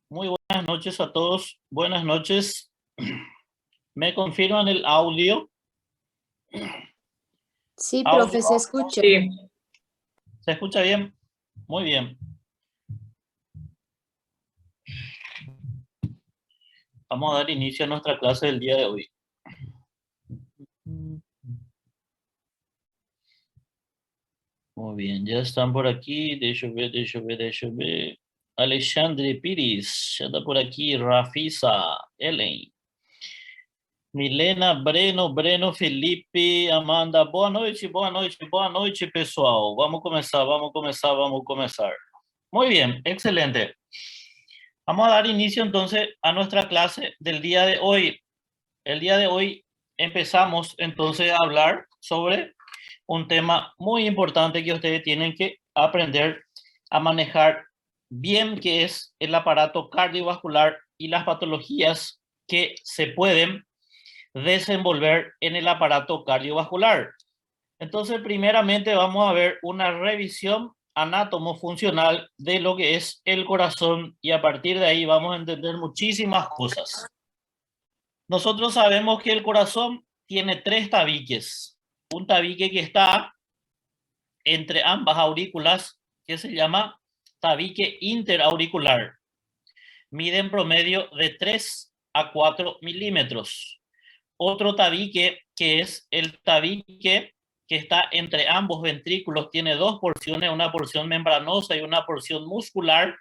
Muy buenas noches a todos. Buenas noches. ¿Me confirman el audio? Sí, Audio. profe, se escucha. Sí. ¿Se escucha bien? Muy bien. Vamos a dar inicio a nuestra clase del día de hoy. Muy bien, ya están por aquí. Deixa eu ver. Alexandre Pires, ya está por aquí. Rafisa, Ellen. Milena, Breno, Felipe, Amanda. Boa noite, pessoal. Vamos começar. Muy bien, excelente. Vamos a dar inicio entonces a nuestra clase del día de hoy. El día de hoy empezamos entonces a hablar sobre un tema muy importante que ustedes tienen que aprender a manejar bien, que es el aparato cardiovascular y las patologías que se pueden desenvolver en el aparato cardiovascular. Entonces, primeramente vamos a ver una revisión anátomo-funcional de lo que es el corazón y a partir de ahí vamos a entender muchísimas cosas. Nosotros sabemos que el corazón tiene 3 tabiques. Un tabique que está entre ambas aurículas, que se llama tabique interauricular. Mide en promedio de 3 a 4 milímetros. Otro tabique, que es el tabique que está entre ambos ventrículos, tiene 2 porciones, una porción membranosa y una porción muscular.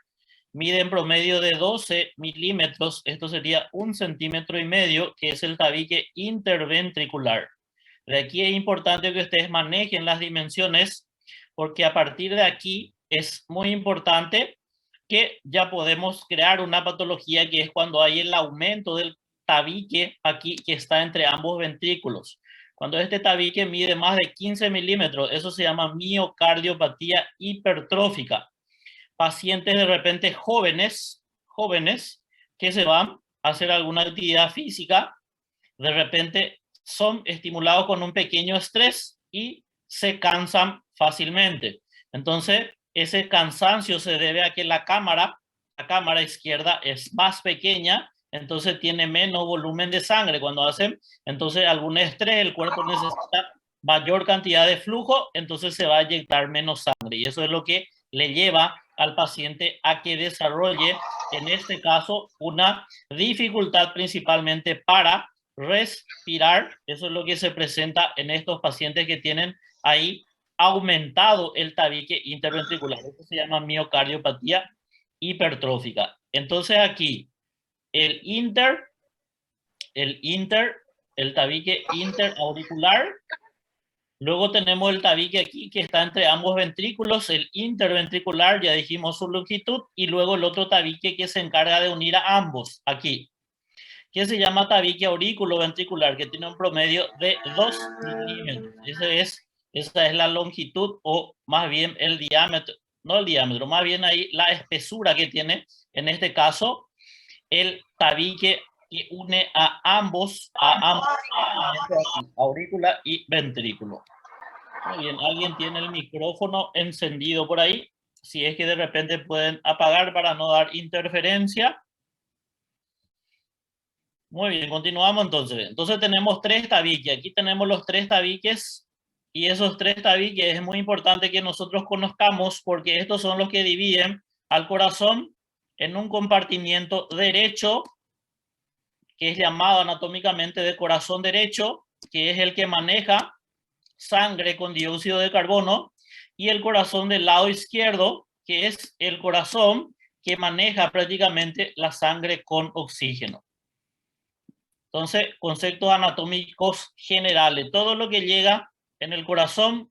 Mide en promedio de 12 milímetros, esto sería 1,5 centímetros, que es el tabique interventricular. De aquí es importante que ustedes manejen las dimensiones, porque a partir de aquí es muy importante que ya podemos crear una patología que es cuando hay el aumento del tabique aquí que está entre ambos ventrículos. Cuando este tabique mide más de 15 milímetros, eso se llama miocardiopatía hipertrófica. Pacientes de repente jóvenes que se van a hacer alguna actividad física, de repente son estimulados con un pequeño estrés y se cansan fácilmente. Entonces, ese cansancio se debe a que la cámara izquierda es más pequeña, entonces tiene menos volumen de sangre. Cuando hacen entonces algún estrés, el cuerpo necesita mayor cantidad de flujo, entonces se va a inyectar menos sangre y eso es lo que le lleva al paciente a que desarrolle, en este caso, una dificultad principalmente para respirar. Eso es lo que se presenta en estos pacientes que tienen ahí aumentado el tabique interventricular. Esto se llama miocardiopatía hipertrófica. Entonces aquí el tabique interauricular. Luego tenemos el tabique aquí que está entre ambos ventrículos, el interventricular, ya dijimos su longitud, y luego el otro tabique que se encarga de unir a ambos aquí, que se llama tabique auriculoventricular, que tiene un promedio de 2 milímetros. Esa es la longitud, o más bien el diámetro, no el diámetro, más bien ahí la espesura que tiene, en este caso, el tabique que une a ambos aurícula y ventrículo. Muy bien, ¿alguien tiene el micrófono encendido por ahí? Si es que de repente pueden apagar para no dar interferencia. Muy bien, continuamos entonces. Entonces tenemos 3 tabiques. Aquí tenemos los 3 tabiques y esos 3 tabiques es muy importante que nosotros conozcamos porque estos son los que dividen al corazón en un compartimiento derecho, que es llamado anatómicamente de corazón derecho, que es el que maneja sangre con dióxido de carbono, y el corazón del lado izquierdo, que es el corazón que maneja prácticamente la sangre con oxígeno. Entonces, conceptos anatómicos generales. Todo lo que llega en el corazón,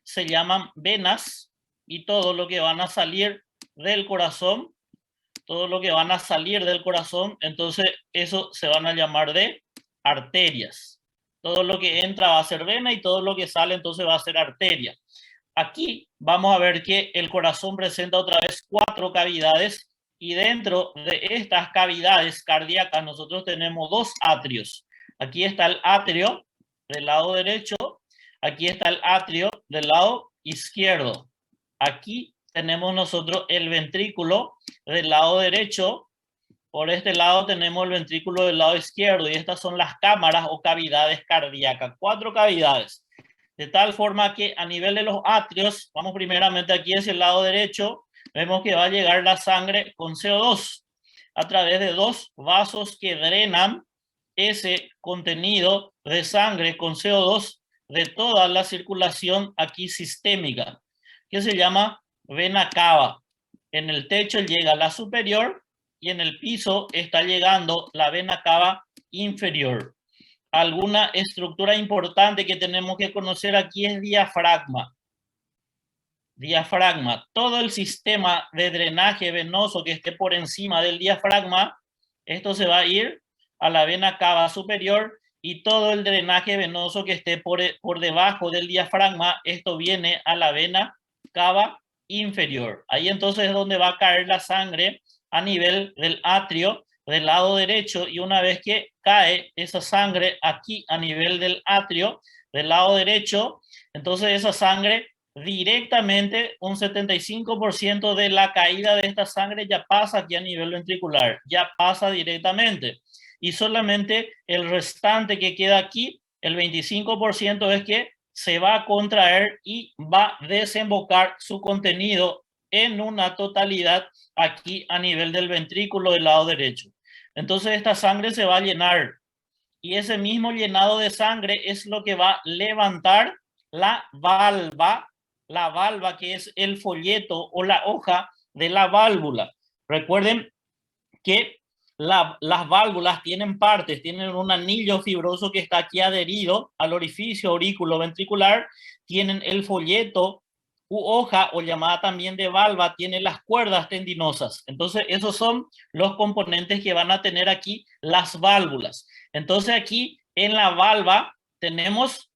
se llaman venas, y todo lo que van a salir del corazón, entonces eso se van a llamar de arterias. Todo lo que entra va a ser vena y todo lo que sale entonces va a ser arteria. Aquí vamos a ver que el corazón presenta otra vez 4 cavidades Y dentro de estas cavidades cardíacas nosotros tenemos dos atrios. Aquí está el atrio del lado derecho, aquí está el atrio del lado izquierdo. Aquí tenemos nosotros el ventrículo del lado derecho, por este lado tenemos el ventrículo del lado izquierdo, y estas son las cámaras o cavidades cardíacas, 4 cavidades. De tal forma que a nivel de los atrios, vamos primeramente aquí hacia el lado derecho, vemos que va a llegar la sangre con CO2 a través de 2 vasos que drenan ese contenido de sangre con CO2 de toda la circulación aquí sistémica, que se llama vena cava. En el techo llega la superior y en el piso está llegando la vena cava inferior. Alguna estructura importante que tenemos que conocer aquí es diafragma. Diafragma. Todo el sistema de drenaje venoso que esté por encima del diafragma, esto se va a ir a la vena cava superior, y todo el drenaje venoso que esté por debajo del diafragma, esto viene a la vena cava inferior. Ahí entonces es donde va a caer la sangre a nivel del atrio del lado derecho, y una vez que cae esa sangre aquí a nivel del atrio del lado derecho, entonces esa sangre directamente, un 75% de la caída de esta sangre ya pasa aquí a nivel ventricular, ya pasa directamente, y solamente el restante que queda aquí, el 25%, es que se va a contraer y va a desembocar su contenido en una totalidad aquí a nivel del ventrículo del lado derecho. Entonces esta sangre se va a llenar, y ese mismo llenado de sangre es lo que va a levantar la valva que es el folleto o la hoja de la válvula. Recuerden que las válvulas tienen partes, tienen un anillo fibroso que está aquí adherido al orificio aurículo-ventricular, tienen el folleto u hoja, o llamada también de valva, tiene las cuerdas tendinosas. Entonces esos son los componentes que van a tener aquí las válvulas. Entonces aquí en la valva tenemos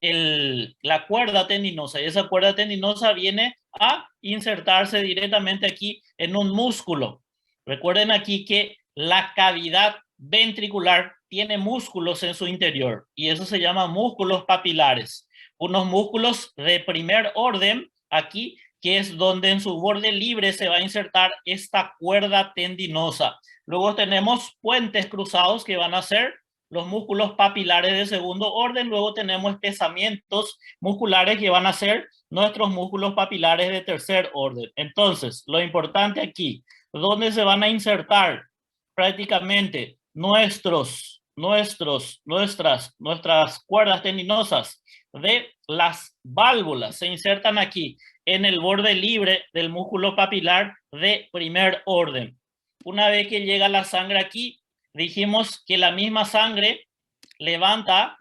la cuerda tendinosa, y esa cuerda tendinosa viene a insertarse directamente aquí en un músculo. Recuerden aquí que la cavidad ventricular tiene músculos en su interior, y eso se llama músculos papilares. Unos músculos de primer orden aquí, que es donde en su borde libre se va a insertar esta cuerda tendinosa. Luego tenemos puentes cruzados que van a ser los músculos papilares de segundo orden. Luego tenemos espesamientos musculares que van a ser nuestros músculos papilares de tercer orden. Entonces, lo importante aquí, ¿dónde se van a insertar prácticamente nuestras cuerdas tendinosas? De las válvulas se insertan aquí en el borde libre del músculo papilar de primer orden. Una vez que llega la sangre aquí, dijimos que la misma sangre levanta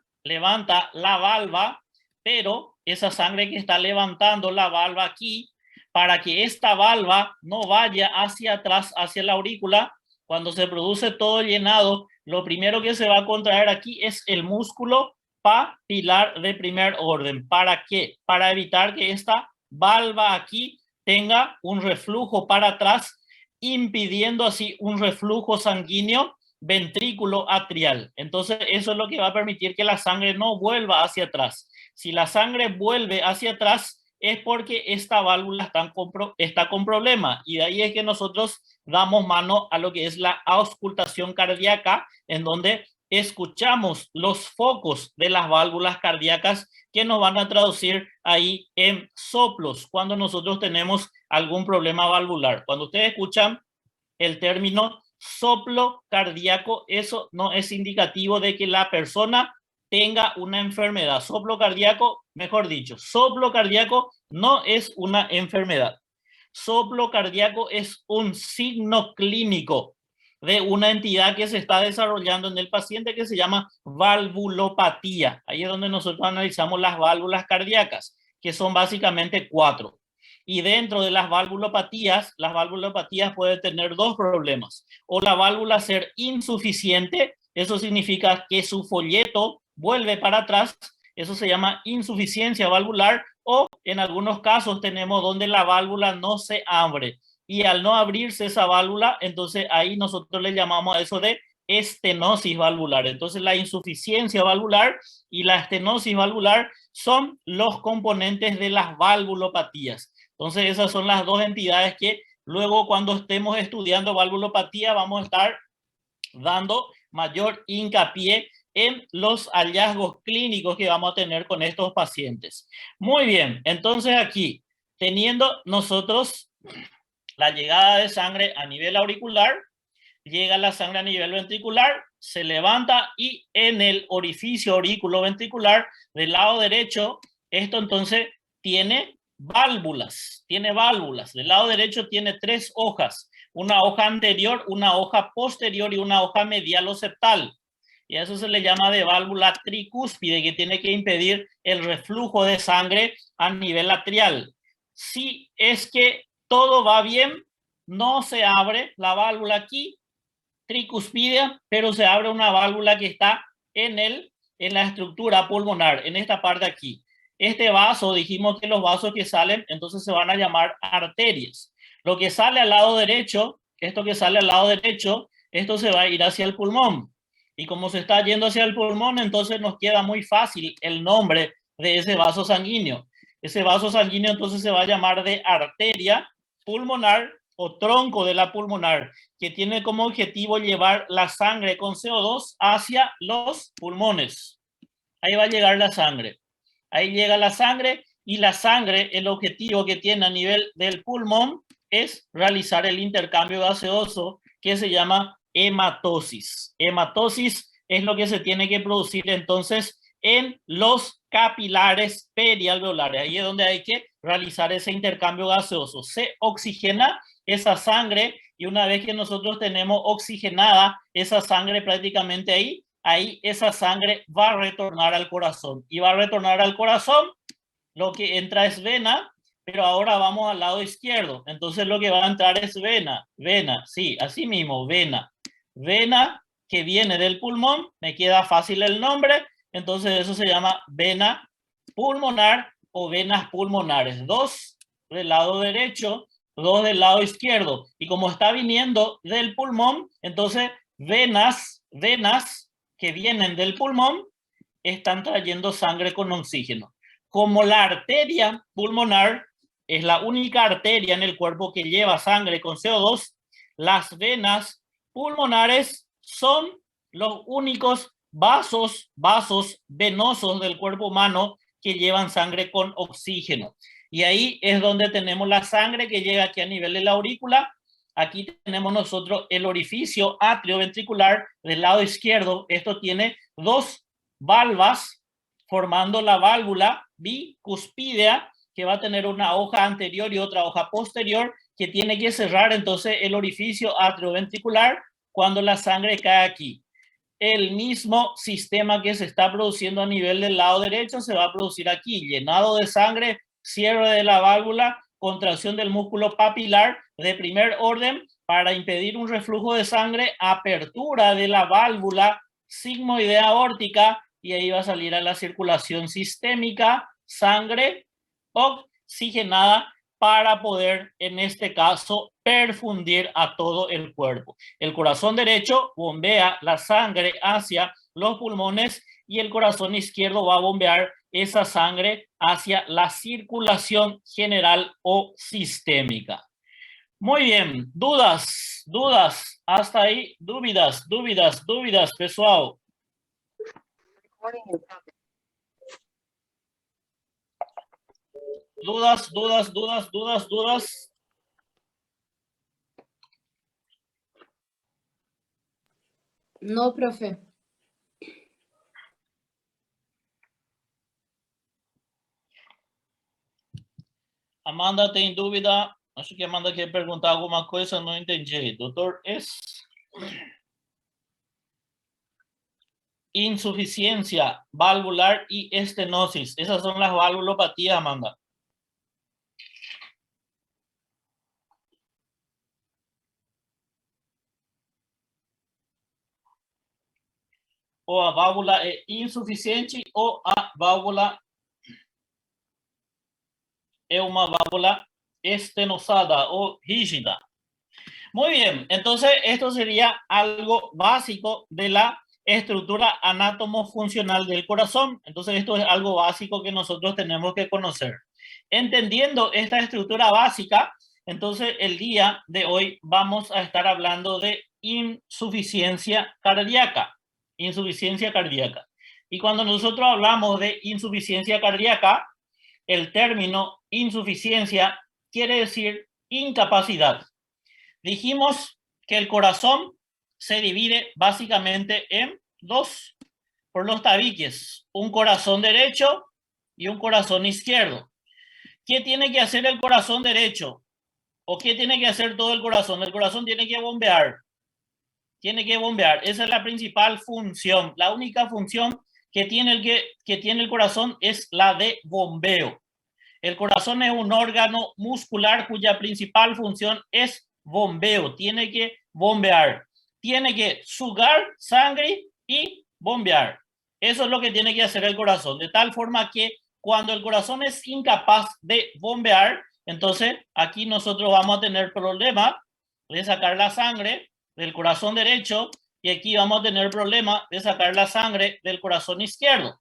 la valva, pero esa sangre que está levantando la valva aquí, para que esta valva no vaya hacia atrás, hacia la aurícula, cuando se produce todo llenado, lo primero que se va a contraer aquí es el músculo papilar de primer orden. ¿Para qué? Para evitar que esta valva aquí tenga un reflujo para atrás, impidiendo así un reflujo sanguíneo ventrículo atrial. Entonces eso es lo que va a permitir que la sangre no vuelva hacia atrás. Si la sangre vuelve hacia atrás, es porque esta válvula está con problema, y de ahí es que nosotros damos mano a lo que es la auscultación cardíaca, en donde escuchamos los focos de las válvulas cardíacas que nos van a traducir ahí en soplos cuando nosotros tenemos algún problema valvular. Cuando ustedes escuchan el término soplo cardíaco, eso no es indicativo de que la persona tenga una enfermedad. Soplo cardíaco, mejor dicho, soplo cardíaco no es una enfermedad. Soplo cardíaco es un signo clínico de una entidad que se está desarrollando en el paciente, que se llama valvulopatía. Ahí es donde nosotros analizamos las válvulas cardíacas, que son básicamente 4. Y dentro de las valvulopatías pueden tener 2 problemas. O la válvula ser insuficiente, eso significa que su folleto vuelve para atrás, eso se llama insuficiencia valvular, o en algunos casos tenemos donde la válvula no se abre, y al no abrirse esa válvula, entonces ahí nosotros le llamamos a eso de estenosis valvular. Entonces la insuficiencia valvular y la estenosis valvular son los componentes de las valvulopatías. Entonces esas son las dos entidades que luego cuando estemos estudiando valvulopatía vamos a estar dando mayor hincapié en los hallazgos clínicos que vamos a tener con estos pacientes. Muy bien, entonces aquí, teniendo nosotros la llegada de sangre a nivel auricular, llega la sangre a nivel ventricular, se levanta y en el orificio aurículo-ventricular del lado derecho, esto entonces tiene válvulas, Del lado derecho tiene 3 hojas, una hoja anterior, una hoja posterior y una hoja medial-occipital. Y a eso se le llama de válvula tricúspide, que tiene que impedir el reflujo de sangre a nivel atrial. Si es que todo va bien, no se abre la válvula aquí, tricuspidia, pero se abre una válvula que está en la estructura pulmonar, en esta parte aquí. Este vaso, dijimos que los vasos que salen, entonces se van a llamar arterias. Lo que sale al lado derecho, esto que sale al lado derecho, esto se va a ir hacia el pulmón. Y como se está yendo hacia el pulmón, entonces nos queda muy fácil el nombre de ese vaso sanguíneo. Ese vaso sanguíneo entonces se va a llamar de arteria pulmonar o tronco de la pulmonar, que tiene como objetivo llevar la sangre con CO2 hacia los pulmones. Ahí va a llegar la sangre. Ahí llega la sangre y la sangre, el objetivo que tiene a nivel del pulmón es realizar el intercambio gaseoso que se llama hematosis. Hematosis es lo que se tiene que producir entonces en los capilares perialveolares. Ahí es donde hay que realizar ese intercambio gaseoso. Se oxigena esa sangre y una vez que nosotros tenemos oxigenada esa sangre prácticamente ahí esa sangre va a retornar al corazón. Y va a retornar al corazón, lo que entra es vena, pero ahora vamos al lado izquierdo. Entonces lo que va a entrar es vena, sí, así mismo, vena. Vena que viene del pulmón, me queda fácil el nombre, entonces eso se llama vena pulmonar o venas pulmonares. 2 del lado derecho, 2 del lado izquierdo. Y como está viniendo del pulmón, entonces venas que vienen del pulmón están trayendo sangre con oxígeno. Como la arteria pulmonar es la única arteria en el cuerpo que lleva sangre con CO2, las venas pulmonares son los únicos vasos venosos del cuerpo humano que llevan sangre con oxígeno. Y ahí es donde tenemos la sangre que llega aquí a nivel de la aurícula. Aquí tenemos nosotros el orificio atrioventricular del lado izquierdo. Esto tiene 2 valvas formando la válvula bicuspidea, que va a tener una hoja anterior y otra hoja posterior, que tiene que cerrar entonces el orificio atrioventricular cuando la sangre cae aquí. El mismo sistema que se está produciendo a nivel del lado derecho se va a producir aquí, llenado de sangre, cierre de la válvula, contracción del músculo papilar de primer orden para impedir un reflujo de sangre, apertura de la válvula sigmoidea aórtica y ahí va a salir a la circulación sistémica, sangre oxigenada para poder, en este caso, perfundir a todo el cuerpo. El corazón derecho bombea la sangre hacia los pulmones y el corazón izquierdo va a bombear esa sangre hacia la circulación general o sistémica. Muy bien, dudas, hasta ahí, dúvidas, pessoal. Dudas. No, profe. Amanda tem dúvida? Acho que a Amanda quer perguntar alguma coisa, não entendi. Doutor S. Insuficiencia valvular y estenosis. Esas son las valvulopatías, Amanda. Ou a válvula é insuficiente ou a válvula é uma válvula estenosada o rígida. Muy bien, entonces esto sería algo básico de la estructura anátomo-funcional del corazón. Entonces esto es algo básico que nosotros tenemos que conocer. Entendiendo esta estructura básica, entonces el día de hoy vamos a estar hablando de insuficiencia cardíaca. Insuficiencia cardíaca. Y cuando nosotros hablamos de insuficiencia cardíaca, el término insuficiencia quiere decir incapacidad. Dijimos que el corazón se divide básicamente en dos, por los tabiques, un corazón derecho y un corazón izquierdo. ¿Qué tiene que hacer el corazón derecho? ¿O qué tiene que hacer todo el corazón? El corazón tiene que bombear. Tiene que bombear. Esa es la principal función. La única función que tiene el corazón es la de bombeo. El corazón es un órgano muscular cuya principal función es bombeo. Tiene que bombear. Tiene que sugar sangre y bombear. Eso es lo que tiene que hacer el corazón. De tal forma que cuando el corazón es incapaz de bombear, entonces aquí nosotros vamos a tener problema de sacar la sangre del corazón derecho y aquí vamos a tener problema de sacar la sangre del corazón izquierdo.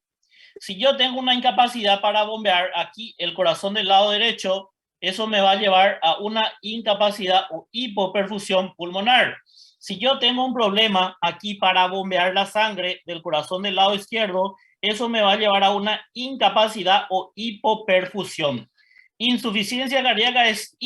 Si yo tengo una incapacidad para bombear aquí el corazón del lado derecho, eso me va a llevar a una incapacidad o hipoperfusión pulmonar. Si yo tengo un problema aquí para bombear la sangre del corazón del lado izquierdo, eso me va a llevar a una incapacidad o hipoperfusión. Insuficiencia cardíaca es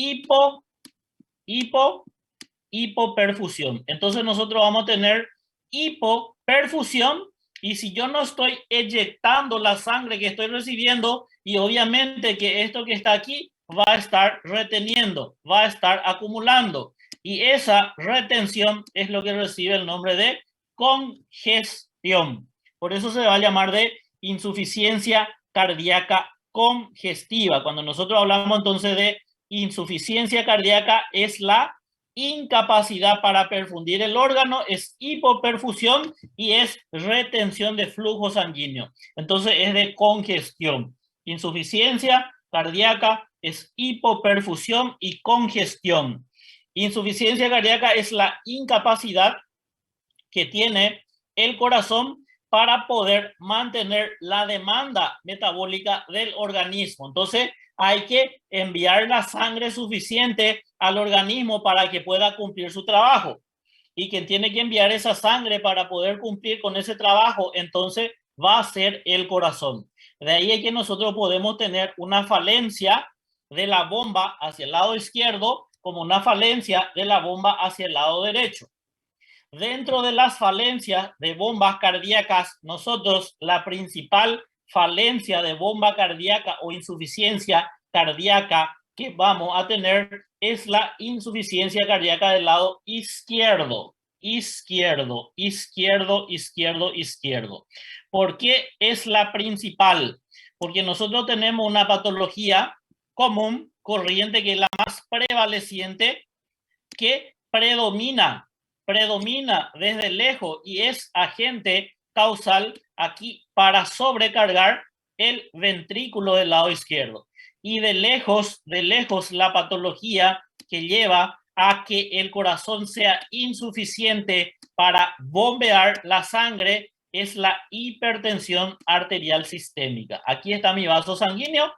hipoperfusión. Entonces nosotros vamos a tener hipoperfusión y si yo no estoy eyectando la sangre que estoy recibiendo y obviamente que esto que está aquí va a estar reteniendo, va a estar acumulando y esa retención es lo que recibe el nombre de congestión. Por eso se va a llamar de insuficiencia cardíaca congestiva. Cuando nosotros hablamos entonces de insuficiencia cardíaca es la incapacidad para perfundir el órgano, es hipoperfusión y es retención de flujo sanguíneo. Entonces es de congestión. Insuficiencia cardíaca es hipoperfusión y congestión. Insuficiencia cardíaca es la incapacidad que tiene el corazón para poder mantener la demanda metabólica del organismo. Entonces, hay que enviar la sangre suficiente al organismo para que pueda cumplir su trabajo. Y quien tiene que enviar esa sangre para poder cumplir con ese trabajo, entonces va a ser el corazón. De ahí es que nosotros podemos tener una falencia de la bomba hacia el lado izquierdo como una falencia de la bomba hacia el lado derecho. Dentro de las falencias de bombas cardíacas, nosotros la principal falencia de bomba cardíaca o insuficiencia cardíaca que vamos a tener es la insuficiencia cardíaca del lado izquierdo. Izquierdo, izquierdo, izquierdo, izquierdo. ¿Por qué es la principal? Porque nosotros tenemos una patología común, corriente, que es la más prevaleciente, que predomina desde lejos y es agente causal aquí para sobrecargar el ventrículo del lado izquierdo. Y de lejos la patología que lleva a que el corazón sea insuficiente para bombear la sangre es la hipertensión arterial sistémica. Aquí está mi vaso sanguíneo.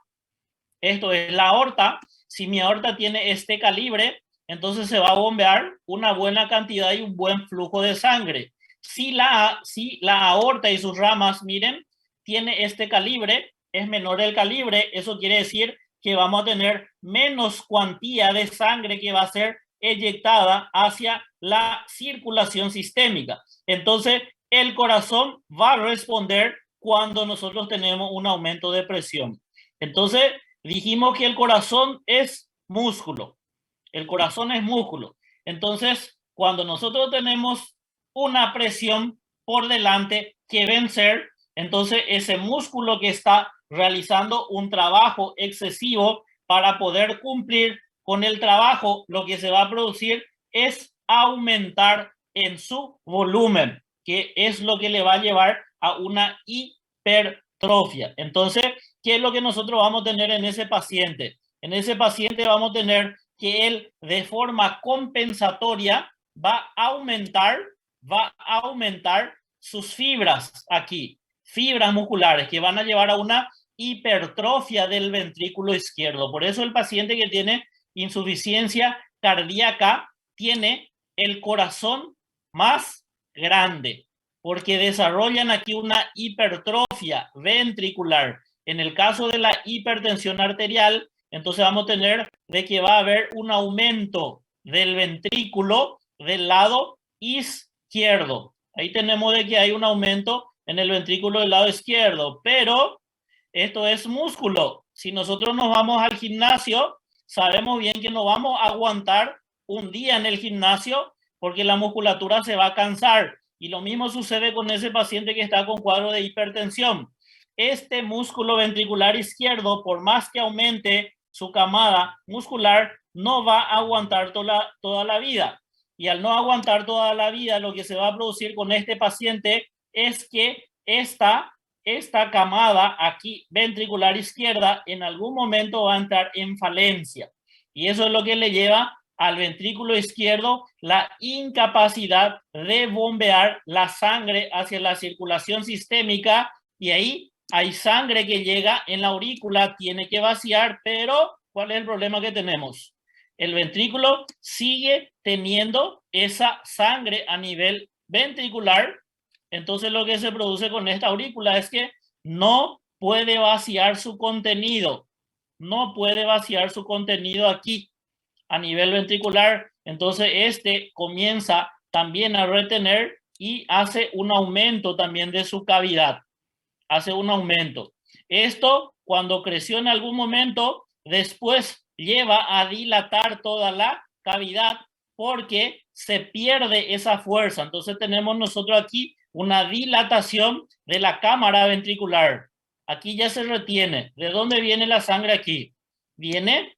Esto es la aorta. Si mi aorta tiene este calibre, entonces se va a bombear una buena cantidad y un buen flujo de sangre. Si la aorta y sus ramas, miren, tiene este calibre, es menor el calibre, eso quiere decir que vamos a tener menos cuantía de sangre que va a ser eyectada hacia la circulación sistémica. Entonces, el corazón va a responder cuando nosotros tenemos un aumento de presión. Entonces, dijimos que el corazón es músculo. El corazón es músculo. Entonces, cuando nosotros tenemos una presión por delante que vencer, entonces ese músculo que está realizando un trabajo excesivo para poder cumplir con el trabajo, lo que se va a producir es aumentar en su volumen, que es lo que le va a llevar a una hipertrofia. Entonces, ¿qué es lo que nosotros vamos a tener en ese paciente? En ese paciente vamos a tener que él de forma compensatoria va a aumentar sus fibras aquí, fibras musculares que van a llevar a una hipertrofia del ventrículo izquierdo. Por eso el paciente que tiene insuficiencia cardíaca tiene el corazón más grande, porque desarrollan aquí una hipertrofia ventricular. En el caso de la hipertensión arterial, entonces vamos a tener de que va a haber un aumento del ventrículo del lado izquierdo. Ahí tenemos de que hay un aumento en el ventrículo del lado izquierdo, pero esto es músculo. Si nosotros nos vamos al gimnasio, sabemos bien que no vamos a aguantar un día en el gimnasio porque la musculatura se va a cansar. Y lo mismo sucede con ese paciente que está con cuadro de hipertensión. Este músculo ventricular izquierdo, por más que aumente su camada muscular, no va a aguantar toda la vida. Y al no aguantar toda la vida, lo que se va a producir con este paciente es que esta camada aquí ventricular izquierda en algún momento va a entrar en falencia. Y eso es lo que le lleva al ventrículo izquierdo la incapacidad de bombear la sangre hacia la circulación sistémica, y ahí hay sangre que llega en la aurícula, tiene que vaciar, pero ¿cuál es el problema que tenemos? El ventrículo sigue teniendo esa sangre a nivel ventricular. Entonces lo que se produce con esta aurícula es que no puede vaciar su contenido, no puede vaciar su contenido aquí a nivel ventricular. Entonces este comienza también a retener y hace un aumento también de su cavidad, hace un aumento. Esto, cuando creció en algún momento, después lleva a dilatar toda la cavidad porque se pierde esa fuerza. Entonces tenemos nosotros aquí una dilatación de la cámara ventricular. Aquí ya se retiene. ¿De dónde viene la sangre aquí? Viene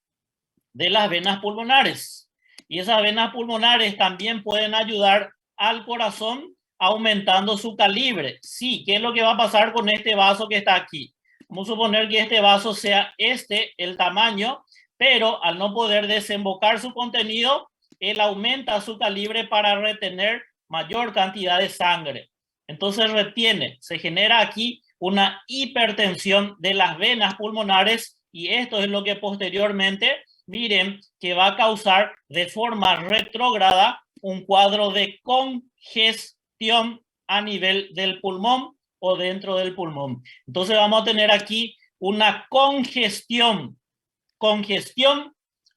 de las venas pulmonares. Y esas venas pulmonares también pueden ayudar al corazón aumentando su calibre. Sí, ¿qué es lo que va a pasar con este vaso que está aquí? Vamos a suponer que este vaso sea el tamaño, pero al no poder desembocar su contenido, él aumenta su calibre para retener mayor cantidad de sangre. Entonces retiene, se genera aquí una hipertensión de las venas pulmonares, y esto es lo que posteriormente, miren, que va a causar de forma retrógrada un cuadro de congestión a nivel del pulmón o dentro del pulmón. Entonces vamos a tener aquí una congestión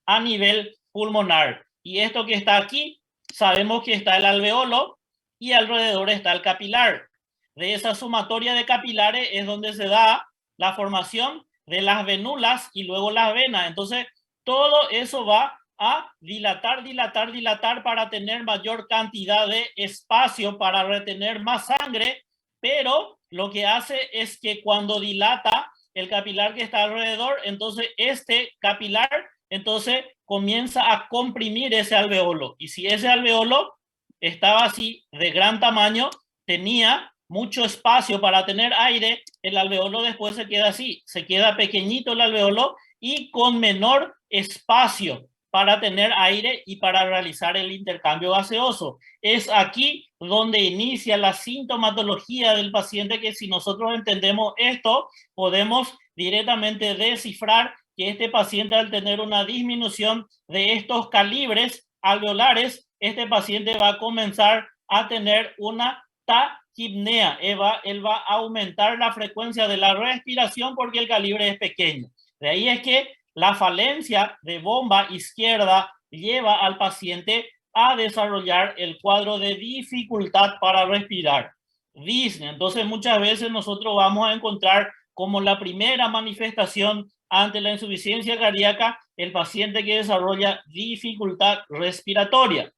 a nivel pulmonar. Y esto que está aquí, sabemos que está el alveolo y alrededor está el capilar. De esa sumatoria de capilares es donde se da la formación de las venulas y luego las venas. Entonces, todo eso va a dilatar para tener mayor cantidad de espacio para retener más sangre, pero lo que hace es que cuando dilata el capilar que está alrededor, entonces este capilar entonces comienza a comprimir ese alveolo. Y si ese alveolo estaba así de gran tamaño, tenía mucho espacio para tener aire, el alveolo después se queda así, se queda pequeñito el alveolo y con menor espacio para tener aire y para realizar el intercambio gaseoso. Es aquí donde inicia la sintomatología del paciente, que si nosotros entendemos esto, podemos directamente descifrar que este paciente, al tener una disminución de estos calibres alveolares, este paciente va a comenzar a tener una taquipnea. Él va a aumentar la frecuencia de la respiración porque el calibre es pequeño. De ahí es que la falencia de bomba izquierda lleva al paciente a desarrollar el cuadro de dificultad para respirar, disnea. Entonces muchas veces nosotros vamos a encontrar como la primera manifestación ante la insuficiencia cardíaca el paciente que desarrolla dificultad respiratoria.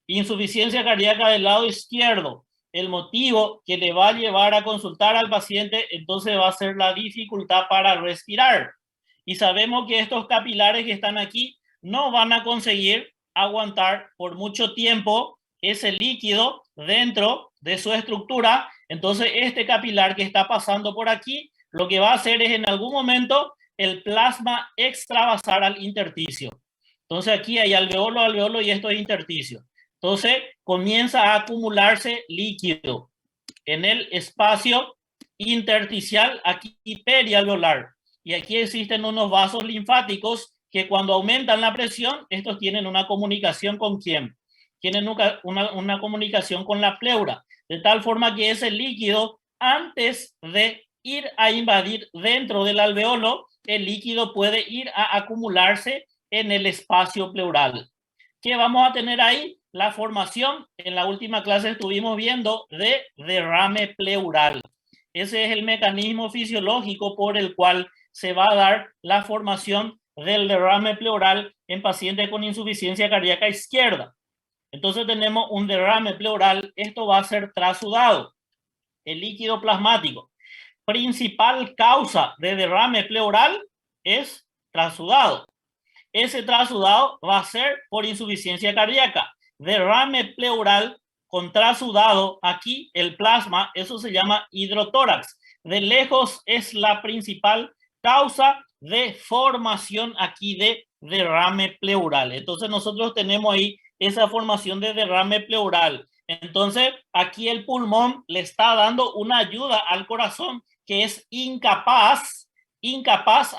Insuficiencia cardíaca del lado izquierdo. El motivo que le va a llevar a consultar al paciente entonces va a ser la dificultad para respirar. Y sabemos que estos capilares que están aquí no van a conseguir aguantar por mucho tiempo ese líquido dentro de su estructura. Entonces este capilar que está pasando por aquí, lo que va a hacer es en algún momento el plasma extravasar al intersticio. Entonces aquí hay alveolo, alveolo y esto es intersticio. Entonces comienza a acumularse líquido en el espacio intersticial, aquí perialveolar. Y aquí existen unos vasos linfáticos que cuando aumentan la presión, estos tienen una comunicación con ¿quién? Tienen una comunicación con la pleura, de tal forma que ese líquido, antes de ir a invadir dentro del alveolo, el líquido puede ir a acumularse en el espacio pleural. ¿Qué vamos a tener ahí? La formación, en la última clase estuvimos viendo, de derrame pleural. Ese es el mecanismo fisiológico por el cual se va a dar la formación del derrame pleural en pacientes con insuficiencia cardíaca izquierda. Entonces tenemos un derrame pleural, esto va a ser trasudado, el líquido plasmático. Principal causa de derrame pleural es trasudado. Ese trasudado va a ser por insuficiencia cardíaca. Derrame pleural con trasudado, aquí el plasma, eso se llama hidrotórax. De lejos es la principal causa de formación aquí de derrame pleural. Entonces nosotros tenemos ahí esa formación de derrame pleural. Entonces aquí el pulmón le está dando una ayuda al corazón que es incapaz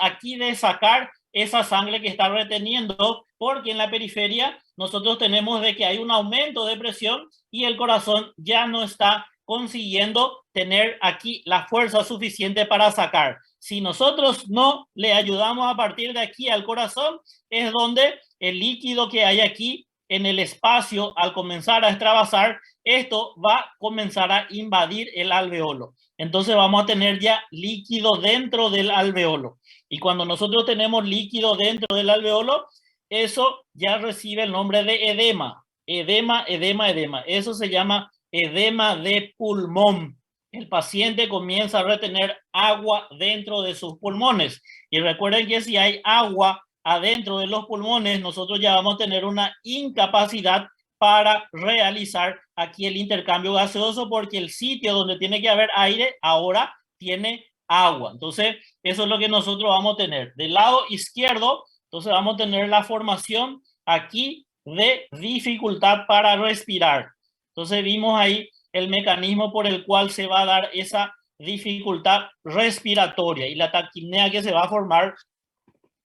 aquí de sacar esa sangre que está reteniendo, porque en la periferia nosotros tenemos de que hay un aumento de presión y el corazón ya no está consiguiendo tener aquí la fuerza suficiente para sacar. Si nosotros no le ayudamos a partir de aquí al corazón, es donde el líquido que hay aquí en el espacio, al comenzar a extravasar, esto va a comenzar a invadir el alveolo. Entonces vamos a tener ya líquido dentro del alveolo. Y cuando nosotros tenemos líquido dentro del alveolo, eso ya recibe el nombre de edema. Edema, edema, edema. Eso se llama edema de pulmón. El paciente comienza a retener agua dentro de sus pulmones. Y recuerden que si hay agua adentro de los pulmones, nosotros ya vamos a tener una incapacidad para realizar aquí el intercambio gaseoso, porque el sitio donde tiene que haber aire ahora tiene agua. Entonces, eso es lo que nosotros vamos a tener. Del lado izquierdo, entonces vamos a tener la formación aquí de dificultad para respirar. Entonces vimos ahí el mecanismo por el cual se va a dar esa dificultad respiratoria y la taquipnea que se va a formar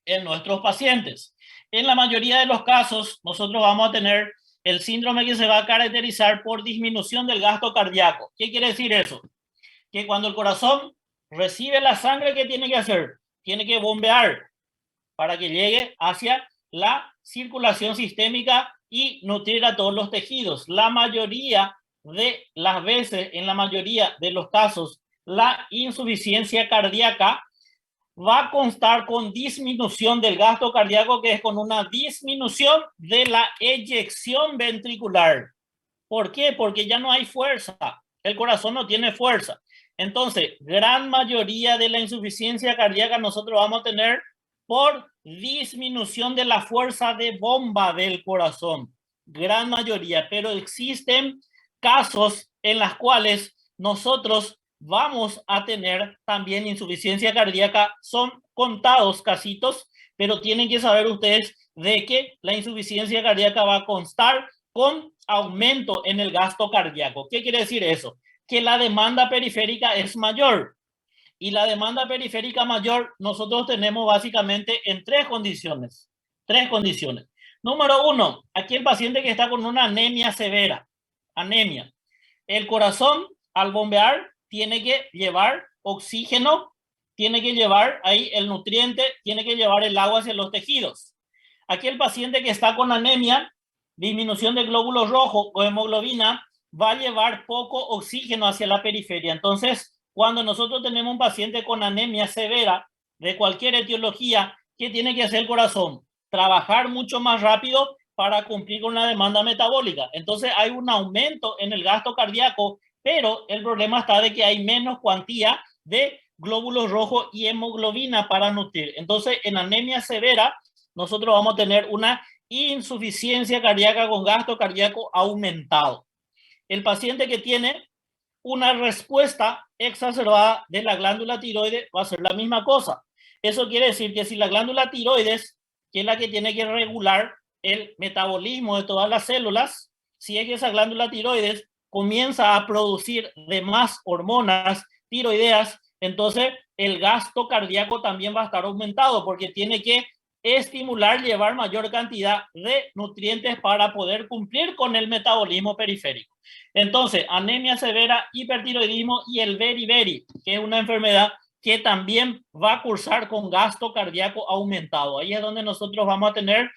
en nuestros pacientes. En la mayoría de los casos, nosotros vamos a tener el síndrome que se va a caracterizar por disminución del gasto cardíaco. ¿Qué quiere decir eso? Que cuando el corazón recibe la sangre, ¿qué tiene que hacer? Tiene que bombear para que llegue hacia la circulación sistémica y nutrir a todos los tejidos. La mayoría de las veces, en la mayoría de los casos, la insuficiencia cardíaca va a constar con disminución del gasto cardíaco, que es con una disminución de la eyección ventricular. ¿Por qué? Porque ya no hay fuerza. El corazón no tiene fuerza. Entonces, gran mayoría de la insuficiencia cardíaca nosotros vamos a tener por disminución de la fuerza de bomba del corazón. Gran mayoría, pero existen casos en los cuales nosotros vamos a tener también insuficiencia cardíaca. Son contados casitos, pero tienen que saber ustedes de que la insuficiencia cardíaca va a constar con aumento en el gasto cardíaco. ¿Qué quiere decir eso? Que la demanda periférica es mayor. Y la demanda periférica mayor nosotros tenemos básicamente en tres condiciones. Tres condiciones. Número uno, aquí el paciente que está con una anemia severa. Anemia. El corazón, al bombear, tiene que llevar oxígeno, tiene que llevar ahí el nutriente, tiene que llevar el agua hacia los tejidos. Aquí el paciente que está con anemia, disminución de glóbulos rojos o hemoglobina, va a llevar poco oxígeno hacia la periferia. Entonces, cuando nosotros tenemos un paciente con anemia severa de cualquier etiología, ¿qué tiene que hacer el corazón? Trabajar mucho más rápido para cumplir con la demanda metabólica. Entonces hay un aumento en el gasto cardíaco, pero el problema está de que hay menos cuantía de glóbulos rojos y hemoglobina para nutrir. Entonces, en anemia severa, nosotros vamos a tener una insuficiencia cardíaca con gasto cardíaco aumentado. El paciente que tiene una respuesta exacerbada de la glándula tiroides va a ser la misma cosa. Eso quiere decir que si la glándula tiroides, que es la que tiene que regular el metabolismo de todas las células, si es que esa glándula tiroides comienza a producir de más hormonas tiroideas, entonces el gasto cardíaco también va a estar aumentado porque tiene que estimular, llevar mayor cantidad de nutrientes para poder cumplir con el metabolismo periférico. Entonces, anemia severa, hipertiroidismo y el beriberi, que es una enfermedad que también va a cursar con gasto cardíaco aumentado. Ahí es donde nosotros vamos a tener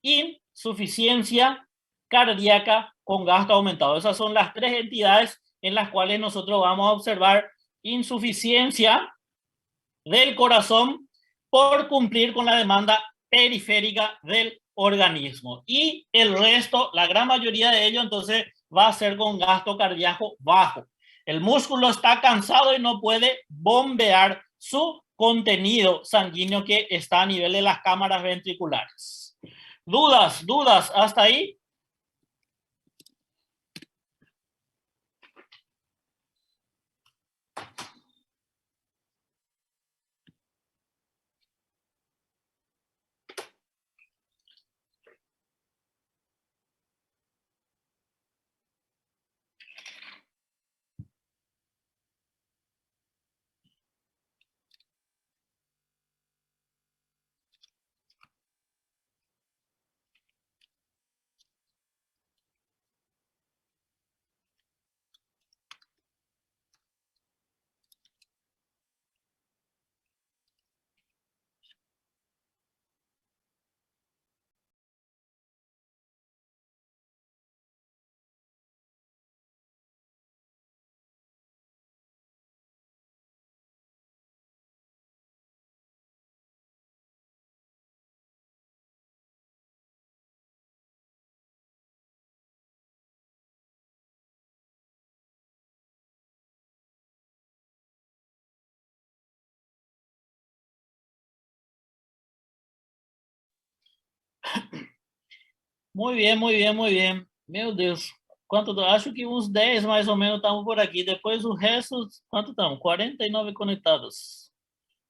insuficiencia cardíaca con gasto aumentado. Esas son las tres entidades en las cuales nosotros vamos a observar insuficiencia del corazón por cumplir con la demanda periférica del organismo. Y el resto, la gran mayoría de ello, entonces va a ser con gasto cardíaco bajo. El músculo está cansado y no puede bombear su contenido sanguíneo que está a nivel de las cámaras ventriculares. ¿Dudas hasta ahí? Muy bien, muy bien, muy bien. Meu Deus. Quanto, acho que uns 10 mais ou menos estamos por aqui. Depois o resto, quanto estão? 49 conectados.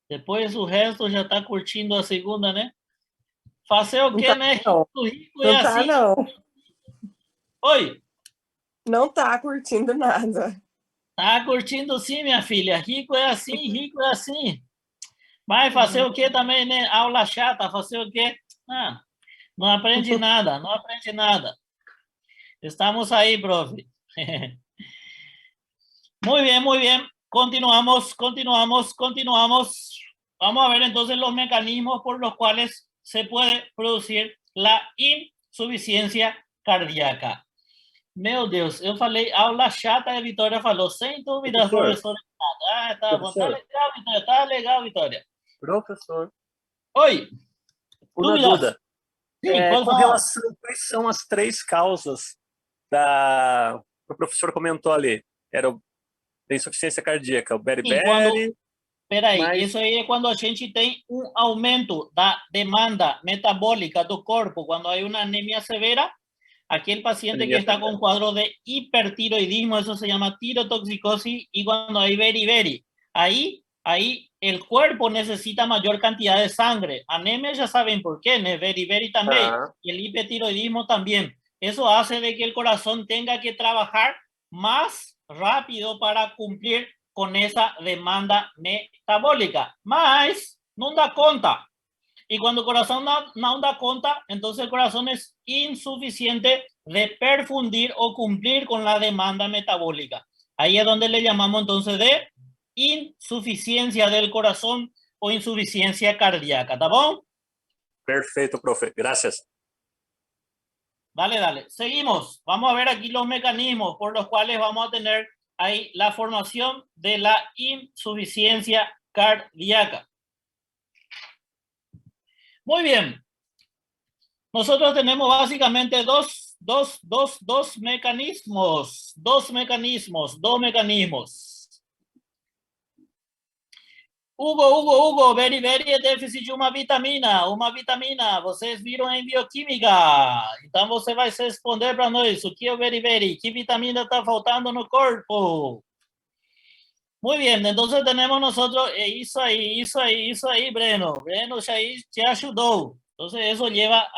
Depois o resto já está curtindo a segunda, né? Fazer o quê, né? Não, Rico é não tá, assim. não. Oi. Não tá curtindo nada. Tá curtindo sim, minha filha. Rico é assim, rico é assim. Mas fazer o quê também, né? Aula chata, fazer o quê? Ah, não aprende nada, não aprende nada. Estamos ahí, profe. Muy bien, muy bien. Continuamos. Vamos a ver entonces los mecanismos por los cuales se puede producir la insuficiencia cardíaca. Meu Deus, eu falei aula chata e a Vitória falou, sem dúvida, professor. Ah, tá bom. Tá legal, Vitória. Tá legal, Vitória. Professor. Oi. Uma Dúvidas? dúvida. Sim, pode Com falar. relação, quais são as três causas da que o professor comentou ali? Era a insuficiência cardíaca, o beriberi. Peraí, Mas- isso aí é quando a gente tem um aumento da demanda metabólica do corpo, quando há uma anemia severa, aquele paciente que Anemia está severa. com quadro de hipertiroidismo, eso se llama tirotoxicosis, y cuando hay beriberi, ahí el cuerpo necesita mayor cantidad de sangre. Anemia ya saben por qué, ¿no? Beriberi también, y el hipertiroidismo también. Eso hace de que el corazón tenga que trabajar más rápido para cumplir con esa demanda metabólica. Mas no da conta. Y cuando el corazón no da cuenta, entonces el corazón es insuficiente de perfundir o cumplir con la demanda metabólica. Ahí es donde le llamamos entonces de insuficiencia del corazón o insuficiencia cardíaca. ¿Está bien? Perfeito, profe. Gracias. Dale, dale. Seguimos. Vamos a ver aquí los mecanismos por los cuales vamos a tener ahí la formación de la insuficiencia cardíaca. Muy bien. Nosotros tenemos básicamente dos mecanismos. Hugo, beriberi é déficit de uma vitamina. Vocês viram em bioquímica. Então você vai se responder para nós. O que é o beriberi? Que vitamina está faltando no corpo? Muy bien, entonces tenemos nosotros, isso ahí, Breno. Breno ya ahí te ayudó. Entonces eso lleva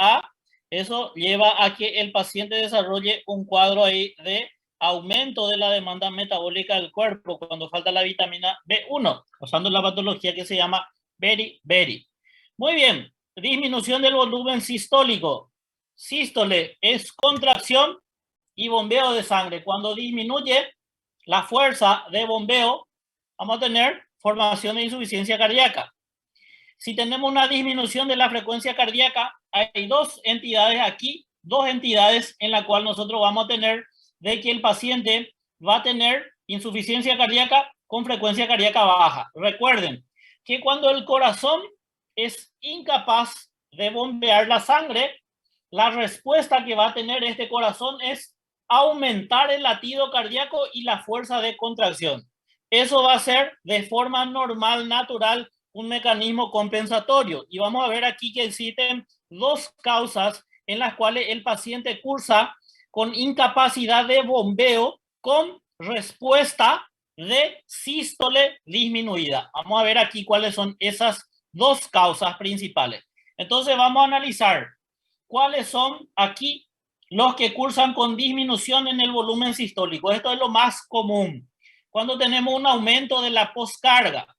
a que el paciente desarrolle un cuadro ahí de aumento de la demanda metabólica del cuerpo cuando falta la vitamina B1, usando la patología que se llama beriberi. Muy bien, disminución del volumen sistólico. Sístole es contracción y bombeo de sangre. Cuando disminuye la fuerza de bombeo, vamos a tener formación de insuficiencia cardíaca. Si tenemos una disminución de la frecuencia cardíaca, hay dos entidades aquí, dos entidades en la cual nosotros vamos a tener de que el paciente va a tener insuficiencia cardíaca con frecuencia cardíaca baja. Recuerden que cuando el corazón es incapaz de bombear la sangre, la respuesta que va a tener este corazón es aumentar el latido cardíaco y la fuerza de contracción. Eso va a ser de forma normal, natural, un mecanismo compensatorio. Y vamos a ver aquí que existen dos causas en las cuales el paciente cursa con incapacidad de bombeo con respuesta de sístole disminuida. Vamos a ver aquí cuáles son esas dos causas principales. Entonces vamos a analizar cuáles son aquí los que cursan con disminución en el volumen sistólico. Esto es lo más común. Cuando tenemos un aumento de la poscarga,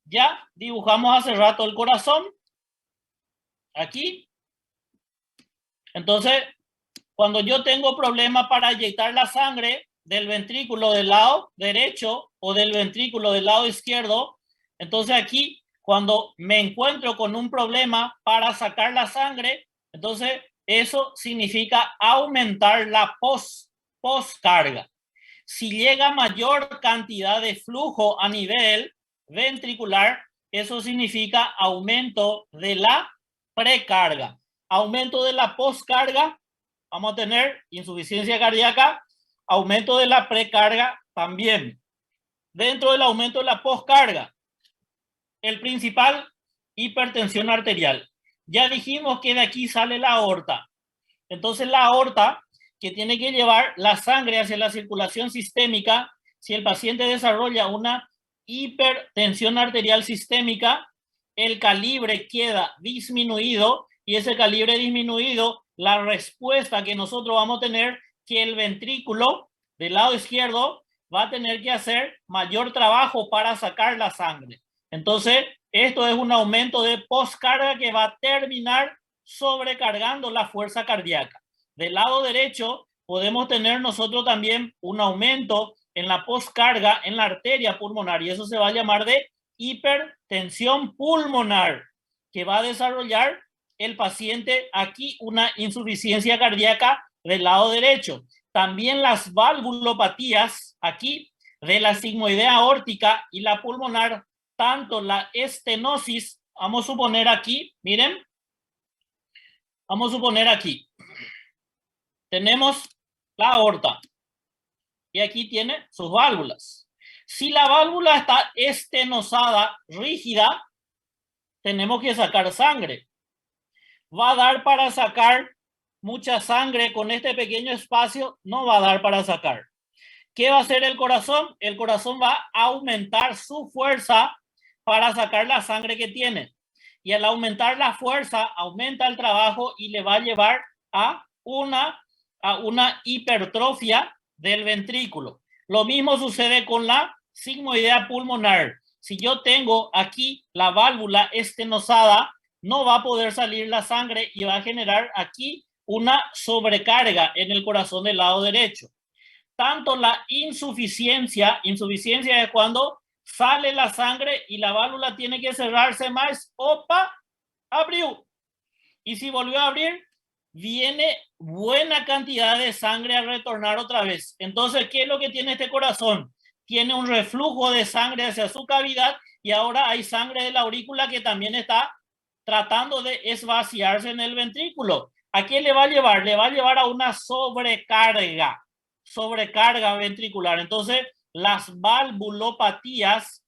ya dibujamos hace rato el corazón, aquí. Entonces, cuando yo tengo problema para inyectar la sangre del ventrículo del lado derecho o del ventrículo del lado izquierdo, entonces aquí, cuando me encuentro con un problema para sacar la sangre, entonces eso significa aumentar la poscarga. Si llega mayor cantidad de flujo a nivel ventricular, eso significa aumento de la precarga. Aumento de la poscarga, vamos a tener insuficiencia cardíaca, aumento de la precarga también. Dentro del aumento de la poscarga, el principal, hipertensión arterial. Ya dijimos que de aquí sale la aorta. Entonces la aorta, que tiene que llevar la sangre hacia la circulación sistémica, si el paciente desarrolla una hipertensión arterial sistémica, el calibre queda disminuido y ese calibre disminuido, la respuesta que nosotros vamos a tener que el ventrículo del lado izquierdo va a tener que hacer mayor trabajo para sacar la sangre. Entonces, esto es un aumento de poscarga que va a terminar sobrecargando la fuerza cardíaca. Del lado derecho podemos tener nosotros también un aumento en la poscarga en la arteria pulmonar y eso se va a llamar de hipertensión pulmonar, que va a desarrollar el paciente aquí una insuficiencia cardíaca del lado derecho. También las valvulopatías aquí de la sigmoidea aórtica y la pulmonar, tanto la estenosis, vamos a suponer aquí, miren, vamos a suponer aquí, tenemos la aorta y aquí tiene sus válvulas. Si la válvula está estenosada, rígida, tenemos que sacar sangre. ¿Va a dar para sacar mucha sangre con este pequeño espacio? No va a dar para sacar. ¿Qué va a hacer el corazón? El corazón va a aumentar su fuerza para sacar la sangre que tiene. Y al aumentar la fuerza, aumenta el trabajo y le va a llevar a una hipertrofia del ventrículo. Lo mismo sucede con la sigmoidea pulmonar. Si yo tengo aquí la válvula estenosada, no va a poder salir la sangre y va a generar aquí una sobrecarga en el corazón del lado derecho. Tanto la insuficiencia es cuando sale la sangre y la válvula tiene que cerrarse más. Opa, abrió. Y si volvió a abrir, viene buena cantidad de sangre a retornar otra vez. Entonces, ¿qué es lo que tiene este corazón? Tiene un reflujo de sangre hacia su cavidad y ahora hay sangre de la aurícula que también está tratando de esvaciarse en el ventrículo. ¿A qué le va a llevar? Le va a llevar a una sobrecarga ventricular. Entonces, las valvulopatías,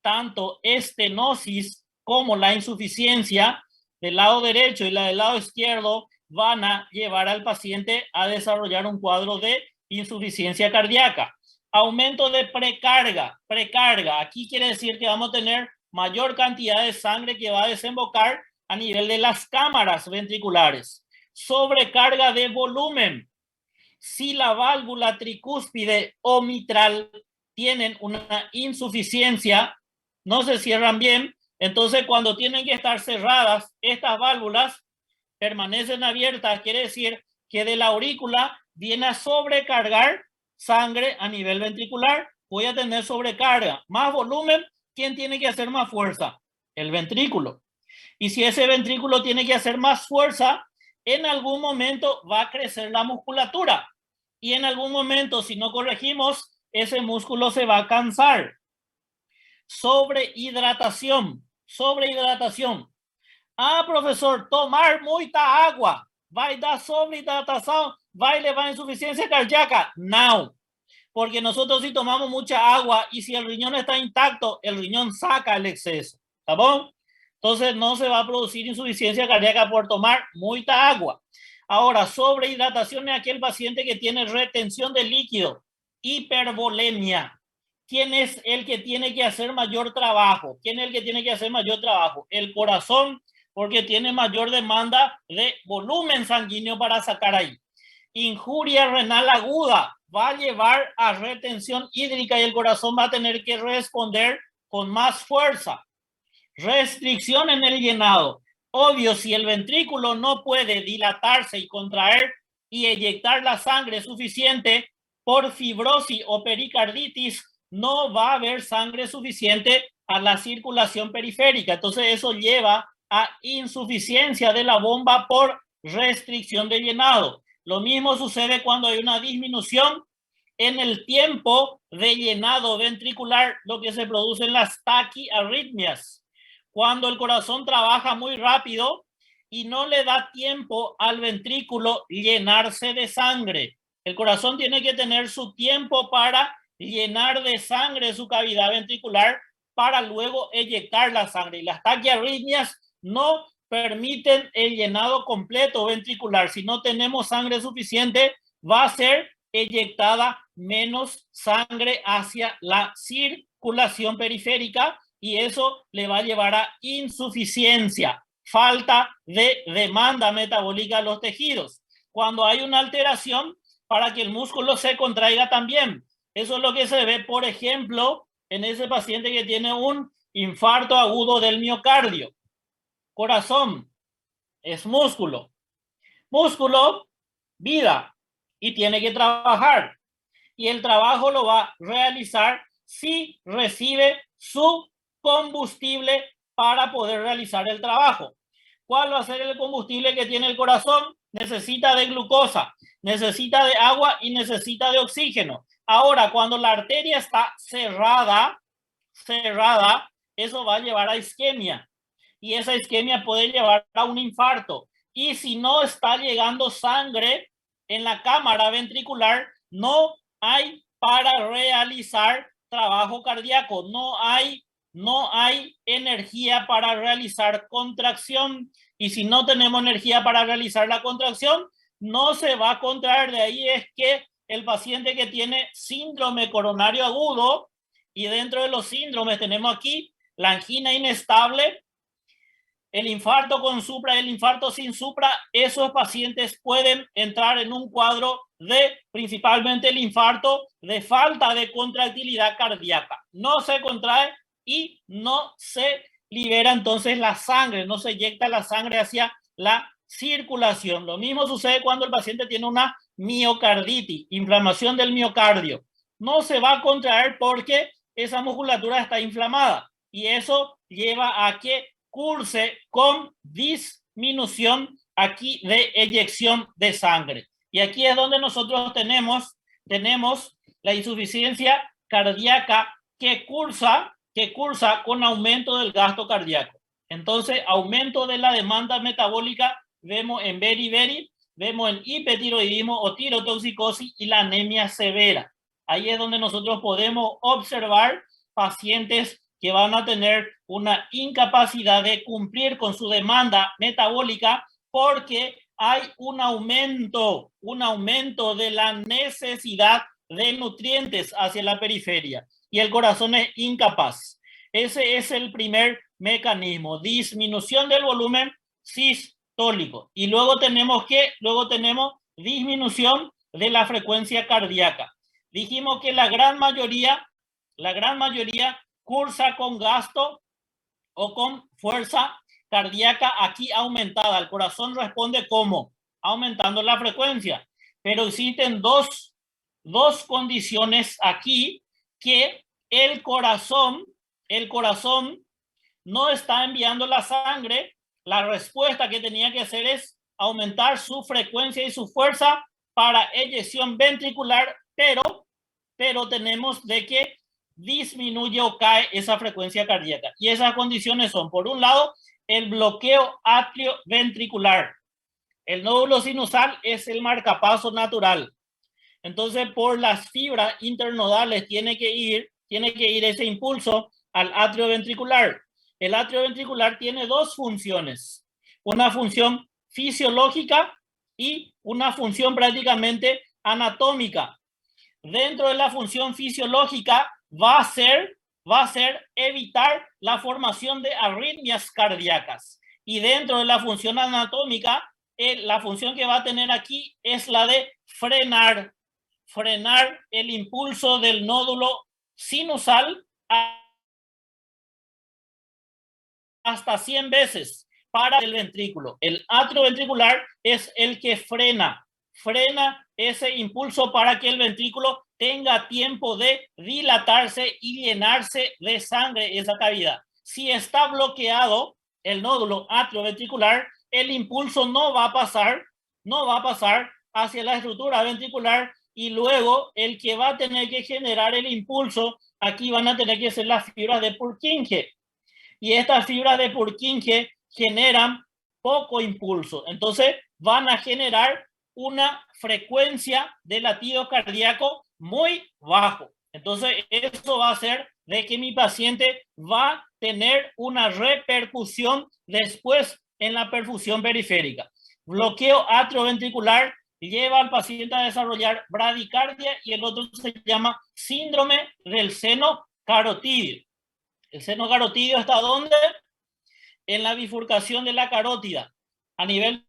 tanto estenosis como la insuficiencia del lado derecho y la del lado izquierdo van a llevar al paciente a desarrollar un cuadro de insuficiencia cardíaca. Aumento de precarga. Precarga. Aquí quiere decir que vamos a tener mayor cantidad de sangre que va a desembocar a nivel de las cámaras ventriculares. Sobrecarga de volumen. Si la válvula tricúspide o mitral tienen una insuficiencia, no se cierran bien, entonces cuando tienen que estar cerradas, estas válvulas permanecen abiertas, quiere decir que de la aurícula viene a sobrecargar sangre a nivel ventricular, voy a tener sobrecarga, más volumen, ¿quién tiene que hacer más fuerza? El ventrículo. Y si ese ventrículo tiene que hacer más fuerza, en algún momento va a crecer la musculatura. Y en algún momento, si no corregimos, ese músculo se va a cansar. Sobrehidratación. Sobrehidratación. Ah, profesor, tomar mucha agua. ¿Va a dar sobrehidratación? ¿Va a elevar insuficiencia cardíaca? No. Porque nosotros si tomamos mucha agua y si el riñón está intacto, el riñón saca el exceso. ¿Está bien? Entonces no se va a producir insuficiencia cardíaca por tomar mucha agua. Ahora, sobrehidratación es aquel paciente que tiene retención de líquido, hipervolemia. ¿Quién es el que tiene que hacer mayor trabajo? ¿Quién es el que tiene que hacer mayor trabajo? El corazón, porque tiene mayor demanda de volumen sanguíneo para sacar ahí. Injuria renal aguda va a llevar a retención hídrica y el corazón va a tener que responder con más fuerza. Restricción en el llenado. Obvio, si el ventrículo no puede dilatarse y contraer y eyectar la sangre suficiente por fibrosis o pericarditis, no va a haber sangre suficiente a la circulación periférica. Entonces eso lleva a insuficiencia de la bomba por restricción de llenado. Lo mismo sucede cuando hay una disminución en el tiempo de llenado ventricular, lo que se produce en las taquiarritmias. Cuando el corazón trabaja muy rápido y no le da tiempo al ventrículo llenarse de sangre. El corazón tiene que tener su tiempo para llenar de sangre su cavidad ventricular para luego eyectar la sangre. Y las taquiarritmias no permiten el llenado completo ventricular. Si no tenemos sangre suficiente, va a ser eyectada menos sangre hacia la circulación periférica y eso le va a llevar a insuficiencia, falta de demanda metabólica a los tejidos. Cuando hay una alteración, para que el músculo se contraiga también. Eso es lo que se ve, por ejemplo, en ese paciente que tiene un infarto agudo del miocardio. Corazón es músculo. Músculo, vida, y tiene que trabajar. Y el trabajo lo va a realizar si recibe su combustible para poder realizar el trabajo. ¿Cuál va a ser el combustible que tiene el corazón? Necesita de glucosa, necesita de agua y necesita de oxígeno. Ahora, cuando la arteria está cerrada, eso va a llevar a isquemia. Y esa isquemia puede llevar a un infarto. Y si no está llegando sangre en la cámara ventricular, no hay para realizar trabajo cardíaco, no hay energía para realizar contracción, y si no tenemos energía para realizar la contracción, no se va a contraer. De ahí es que el paciente que tiene síndrome coronario agudo, y dentro de los síndromes tenemos aquí la angina inestable, el infarto con supra y el infarto sin supra, esos pacientes pueden entrar en un cuadro de, principalmente el infarto, de falta de contractilidad cardíaca. No se contrae y no se libera entonces la sangre, no se eyecta la sangre hacia la circulación. Lo mismo sucede cuando el paciente tiene una miocarditis, inflamación del miocardio. No se va a contraer porque esa musculatura está inflamada y eso lleva a que curse con disminución aquí de eyección de sangre. Y aquí es donde nosotros tenemos la insuficiencia cardíaca que cursa con aumento del gasto cardíaco. Entonces, aumento de la demanda metabólica vemos en beriberi, vemos en hipertiroidismo o tirotoxicosis y la anemia severa. Ahí es donde nosotros podemos observar pacientes que van a tener una incapacidad de cumplir con su demanda metabólica porque hay un aumento de la necesidad de nutrientes hacia la periferia y el corazón es incapaz. Ese es el primer mecanismo, disminución del volumen sistólico. Y luego tenemos disminución de la frecuencia cardíaca. Dijimos que la gran mayoría cursa con gasto o con fuerza cardíaca aquí aumentada. El corazón responde ¿cómo? Aumentando la frecuencia. Pero existen dos condiciones aquí que el corazón no está enviando la sangre. La respuesta que tenía que hacer es aumentar su frecuencia y su fuerza para eyección ventricular, pero tenemos de que disminuye o cae esa frecuencia cardíaca. Y esas condiciones son, por un lado, el bloqueo atrioventricular. El nódulo sinusal es el marcapaso natural. Entonces, por las fibras internodales tiene que ir ese impulso al atrioventricular. El atrioventricular tiene dos funciones. Una función fisiológica y una función prácticamente anatómica. Dentro de la función fisiológica va a ser evitar la formación de arritmias cardíacas. Y dentro de la función anatómica, la función que va a tener aquí es la de frenar el impulso del nódulo sinusal hasta 100 veces para el ventrículo. El atrioventricular es el que frena ese impulso para que el ventrículo tenga tiempo de dilatarse y llenarse de sangre esa cavidad. Si está bloqueado el nódulo atrioventricular, el impulso no va a pasar hacia la estructura ventricular y luego el que va a tener que generar el impulso, aquí van a tener que ser las fibras de Purkinje. Y estas fibras de Purkinje generan poco impulso. Entonces van a generar una frecuencia de latido cardíaco muy bajo. Entonces eso va a hacer de que mi paciente va a tener una repercusión después en la perfusión periférica. Bloqueo atrioventricular lleva al paciente a desarrollar bradicardia y el otro se llama síndrome del seno carotidio. El seno carotidio está ¿dónde? En la bifurcación de la carótida, a nivel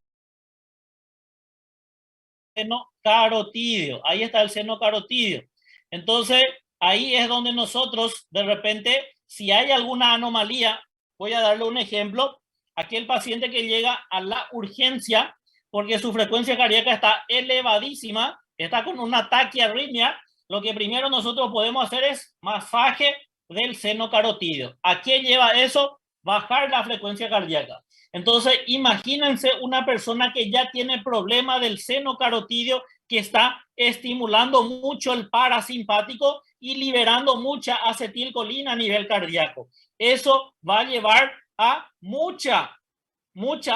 seno carotidio. Ahí está el seno carotidio. Entonces, ahí es donde nosotros, de repente, si hay alguna anomalía, voy a darle un ejemplo, aquel paciente que llega a la urgencia porque su frecuencia cardíaca está elevadísima, está con una taquiarritmia, lo que primero nosotros podemos hacer es masaje del seno carotidio. ¿A qué lleva eso? Bajar la frecuencia cardíaca. Entonces, imagínense una persona que ya tiene problema del seno carotidio, que está estimulando mucho el parasimpático y liberando mucha acetilcolina a nivel cardíaco. Eso va a llevar a mucha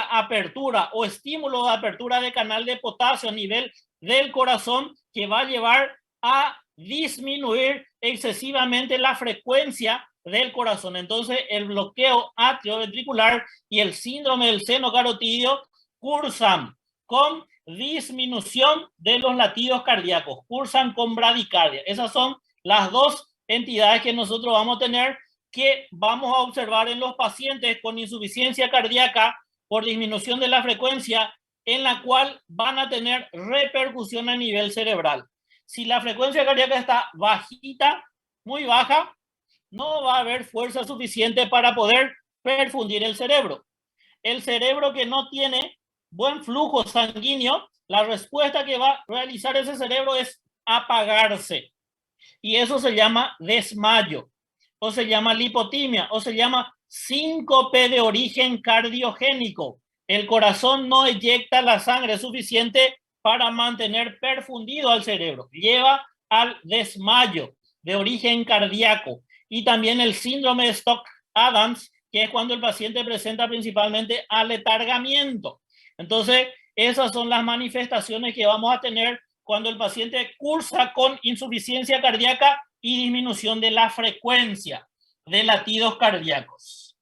apertura o estímulo de apertura de canal de potasio a nivel del corazón, que va a llevar a disminuir excesivamente la frecuencia del corazón. Entonces, el bloqueo atrioventricular y el síndrome del seno carotidio cursan con disminución de los latidos cardíacos, cursan con bradicardia. Esas son las dos entidades que nosotros vamos a tener, que vamos a observar en los pacientes con insuficiencia cardíaca por disminución de la frecuencia, en la cual van a tener repercusión a nivel cerebral. Si la frecuencia cardíaca está bajita, muy baja, no va a haber fuerza suficiente para poder perfundir el cerebro. El cerebro que no tiene buen flujo sanguíneo, la respuesta que va a realizar ese cerebro es apagarse. Y eso se llama desmayo, o se llama lipotimia, o se llama síncope de origen cardiogénico. El corazón no eyecta la sangre suficiente para mantener perfundido al cerebro. Lleva al desmayo de origen cardíaco. Y también el síndrome de Stock-Adams, que es cuando el paciente presenta principalmente aletargamiento. Entonces, esas son las manifestaciones que vamos a tener cuando el paciente cursa con insuficiencia cardíaca y disminución de la frecuencia de latidos cardíacos.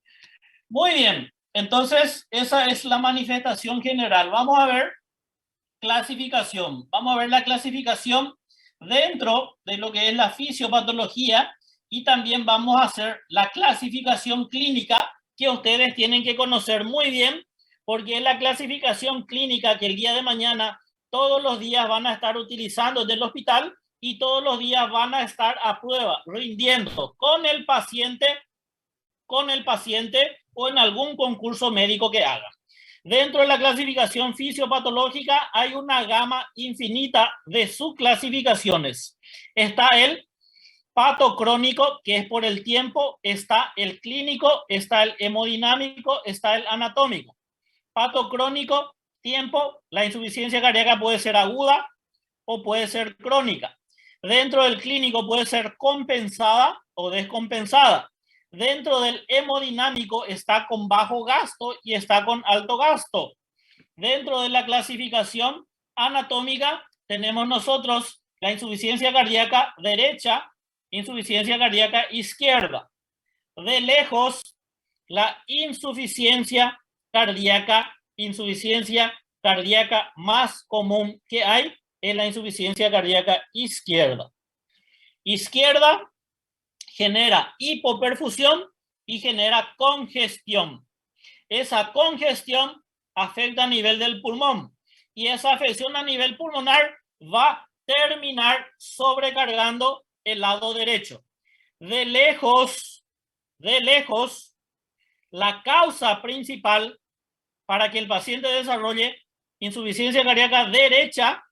Muy bien, entonces esa es la manifestación general. Vamos a ver clasificación. Vamos a ver la clasificación dentro de lo que es la fisiopatología y también vamos a hacer la clasificación clínica que ustedes tienen que conocer muy bien, porque es la clasificación clínica que el día de mañana todos los días van a estar utilizando en el hospital y todos los días van a estar a prueba, rindiendo con el paciente o en algún concurso médico que haga. Dentro de la clasificación fisiopatológica hay una gama infinita de subclasificaciones. Está el patocrónico, que es por el tiempo, está el clínico, está el hemodinámico, está el anatómico. Patocrónico, tiempo, la insuficiencia cardíaca puede ser aguda o puede ser crónica. Dentro del clínico puede ser compensada o descompensada. Dentro del hemodinámico está con bajo gasto y está con alto gasto. Dentro de la clasificación anatómica tenemos nosotros la insuficiencia cardíaca derecha, insuficiencia cardíaca izquierda. De lejos, la insuficiencia cardíaca más común que hay es la insuficiencia cardíaca izquierda. Izquierda genera hipoperfusión y genera congestión. Esa congestión afecta a nivel del pulmón y esa afección a nivel pulmonar va a terminar sobrecargando el lado derecho. De lejos, la causa principal para que el paciente desarrolle insuficiencia cardíaca derecha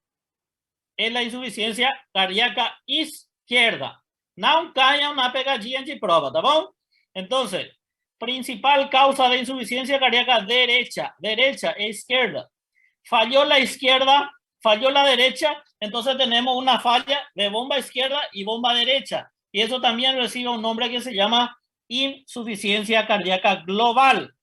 es la insuficiencia cardíaca izquierda. Não caia una pegadinha de prova, ¿tá bom? Entonces, principal causa de insuficiencia cardíaca derecha e izquierda. Falló la izquierda, falló la derecha, entonces tenemos una falla de bomba izquierda y bomba derecha. Y eso también recibe un nombre que se llama insuficiencia cardíaca global.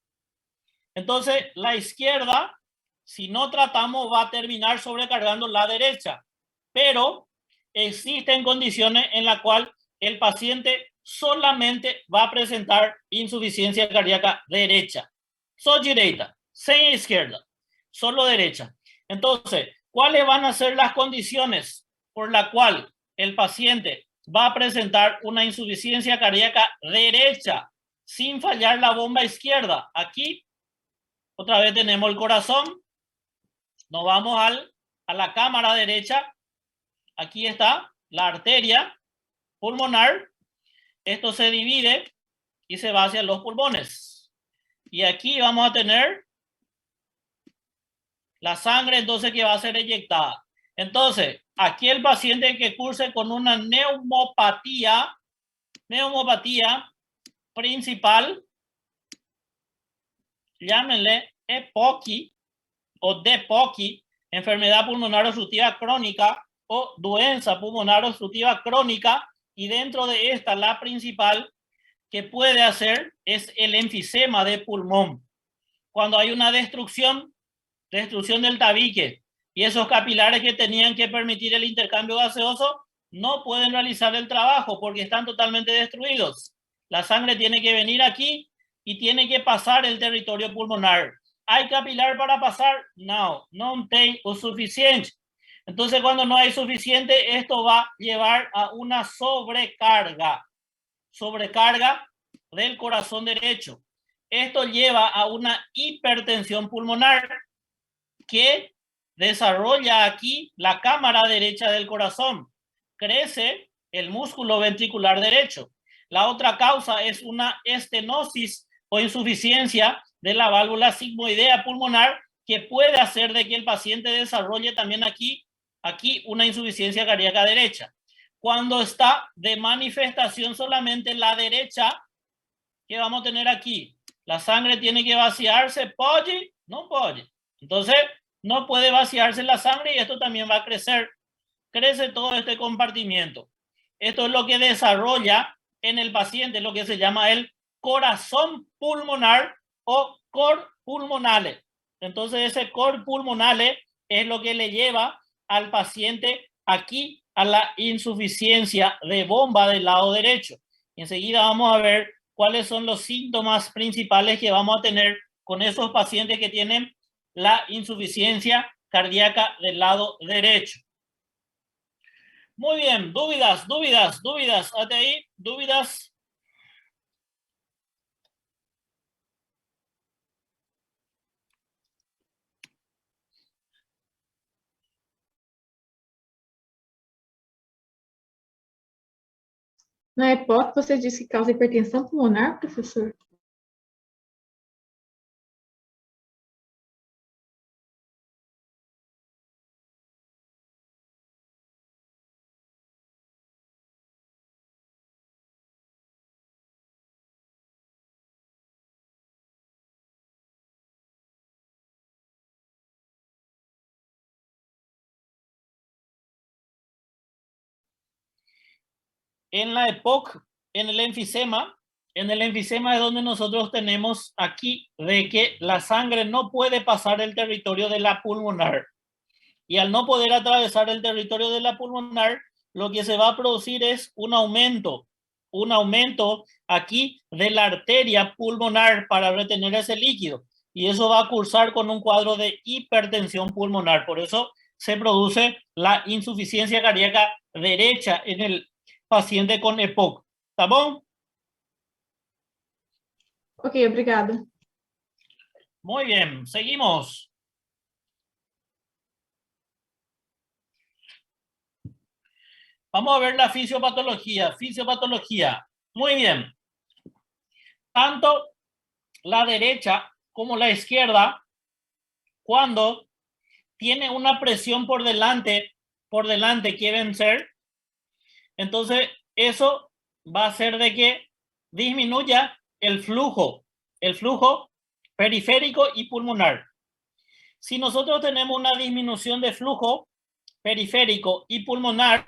Entonces, la izquierda, si no tratamos, va a terminar sobrecargando la derecha. Pero existen condiciones en las cuales el paciente solamente va a presentar insuficiencia cardíaca derecha. Só direita, sin izquierda, solo derecha. Entonces, ¿cuáles van a ser las condiciones por las cuales el paciente va a presentar una insuficiencia cardíaca derecha sin fallar la bomba izquierda? Aquí, otra vez tenemos el corazón. Nos vamos a la cámara derecha. Aquí está la arteria pulmonar. Esto se divide y se va hacia los pulmones. Y aquí vamos a tener la sangre, entonces, que va a ser eyectada. Entonces, aquí el paciente que curse con una neumopatía principal, llámenle EPOC o DPOC, enfermedad pulmonar obstructiva crónica o doença pulmonar obstructiva crónica, y dentro de esta la principal que puede hacer es el enfisema de pulmón. Cuando hay una destrucción del tabique y esos capilares que tenían que permitir el intercambio gaseoso no pueden realizar el trabajo porque están totalmente destruidos. La sangre tiene que venir aquí y tiene que pasar el territorio pulmonar. ¿Hay capilar para pasar? No, no hay o suficiente. Entonces, cuando no hay suficiente, esto va a llevar a una sobrecarga del corazón derecho. Esto lleva a una hipertensión pulmonar que desarrolla aquí la cámara derecha del corazón. Crece el músculo ventricular derecho. La otra causa es una estenosis o insuficiencia de la válvula sigmoidea pulmonar que puede hacer de que el paciente desarrolle también aquí una insuficiencia cardíaca derecha. Cuando está de manifestación solamente la derecha, ¿qué vamos a tener aquí? La sangre tiene que vaciarse, ¿puede? No puede. Entonces, no puede vaciarse la sangre y esto también va a crecer. Crece todo este compartimiento. Esto es lo que desarrolla en el paciente lo que se llama el corazón pulmonar o cor pulmonale. Entonces, ese cor pulmonale es lo que le lleva al paciente aquí a la insuficiencia de bomba del lado derecho. Y enseguida vamos a ver cuáles son los síntomas principales que vamos a tener con esos pacientes que tienen la insuficiencia cardíaca del lado derecho. Muy bien, dúvidas, dúvidas, dúvidas. Hasta ahí, dúvidas. Na EPOC, você disse que causa hipertensão pulmonar, professor? En la EPOC, en el enfisema es donde nosotros tenemos aquí de que la sangre no puede pasar el territorio de la pulmonar. Y al no poder atravesar el territorio de la pulmonar, lo que se va a producir es un aumento aquí de la arteria pulmonar para retener ese líquido. Y eso va a cursar con un cuadro de hipertensión pulmonar. Por eso se produce la insuficiencia cardíaca derecha en el paciente con EPOC. ¿Está bom? Ok, obrigada. Muy bien, seguimos. Vamos a ver la fisiopatología. Fisiopatología. Muy bien. Tanto la derecha como la izquierda, cuando tiene una presión por delante que vencer, entonces eso va a hacer de que disminuya el flujo periférico y pulmonar. Si nosotros tenemos una disminución de flujo periférico y pulmonar,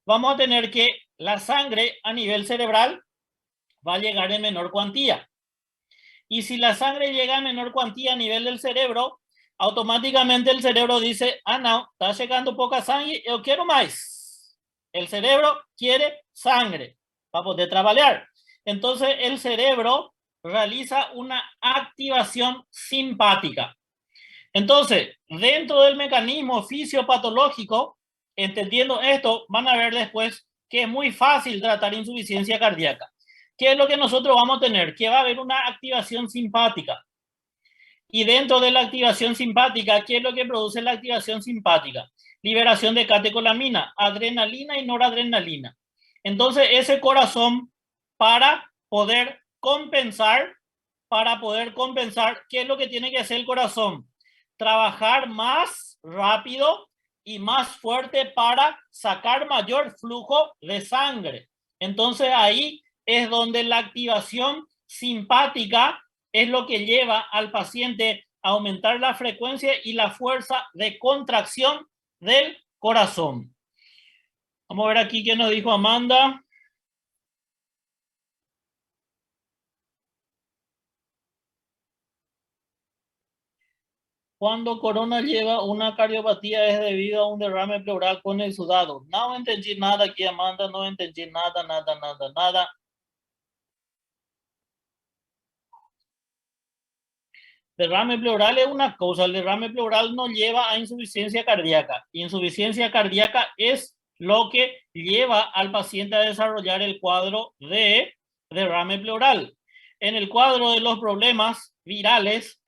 vamos a tener que la sangre a nivel cerebral va a llegar en menor cuantía. Y si la sangre llega en menor cuantía a nivel del cerebro, automáticamente el cerebro dice, no, está llegando poca sangre, yo quiero más. El cerebro quiere sangre para poder trabajar. Entonces el cerebro realiza una activación simpática. Entonces, dentro del mecanismo fisiopatológico, entendiendo esto, van a ver después que es muy fácil tratar insuficiencia cardíaca. ¿Qué es lo que nosotros vamos a tener? Que va a haber una activación simpática. Y dentro de la activación simpática, ¿qué es lo que produce la activación simpática? Liberación de catecolamina, adrenalina y noradrenalina. Entonces, ese corazón, para poder compensar, ¿qué es lo que tiene que hacer el corazón? Trabajar más rápido y más fuerte para sacar mayor flujo de sangre. Entonces, ahí es donde la activación simpática es lo que lleva al paciente a aumentar la frecuencia y la fuerza de contracción del corazón. Vamos a ver aquí qué nos dijo Amanda. Cuando Corona lleva una cardiopatía es debido a un derrame pleural con el sudado. No entendí nada aquí, Amanda, no entendí nada. Derrame pleural es una cosa, el derrame pleural no lleva a insuficiencia cardíaca. Insuficiencia cardíaca es lo que lleva al paciente a desarrollar el cuadro de derrame pleural. En el cuadro de los problemas virales,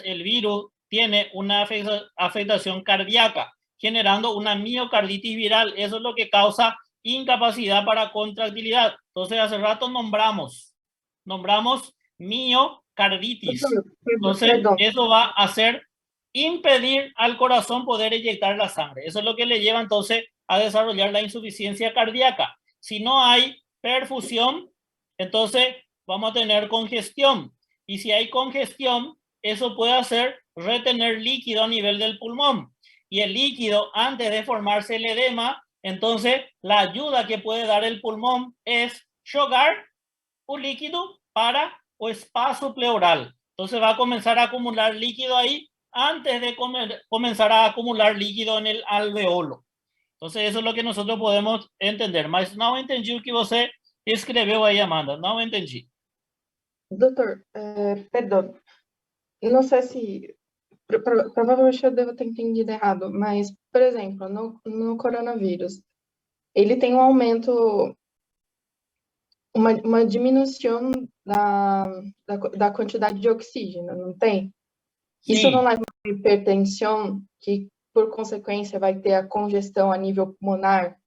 el virus tiene una afectación cardíaca, generando una miocarditis viral. Eso es lo que causa incapacidad para contractilidad. Entonces, hace rato nombramos miocarditis. Entonces, eso va a hacer impedir al corazón poder inyectar la sangre. Eso es lo que le lleva entonces a desarrollar la insuficiencia cardíaca. Si no hay perfusión, entonces vamos a tener congestión. Y si hay congestión, eso puede hacer retener líquido a nivel del pulmón. Y el líquido, antes de formarse el edema, entonces la ayuda que puede dar el pulmón es jogar un líquido para o espacio pleural. Entonces va a comenzar a acumular líquido ahí antes de comenzar a acumular líquido en el alveolo. Entonces eso es lo que nosotros podemos entender. Mas não entendi o que você escreveu aí, Amanda. Não entendi. Doutor, perdão. Não sei se... Provavelmente eu devo ter entendido errado, mas, por exemplo, no coronavírus, ele tem um aumento, uma diminuição da quantidade de oxígeno, não tem? Isso não Sí, leva a uma hipertensão, que por consequência vai ter a congestão a nível pulmonar,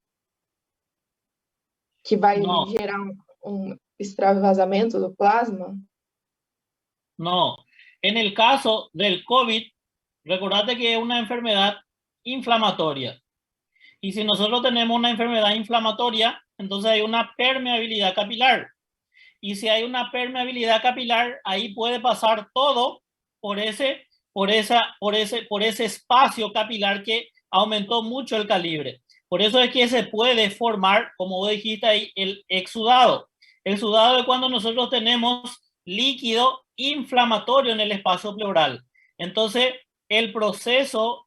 que vai no, gerar um extravasamento do plasma? no. En el caso del COVID, recordate que es una enfermedad inflamatoria. Y si nosotros tenemos una enfermedad inflamatoria, entonces hay una permeabilidad capilar. Y si hay una permeabilidad capilar, ahí puede pasar todo por ese espacio capilar que aumentó mucho el calibre. Por eso es que se puede formar, como vos dijiste ahí, el exudado. El exudado es cuando nosotros tenemos líquido inflamatorio en el espacio pleural. Entonces, el proceso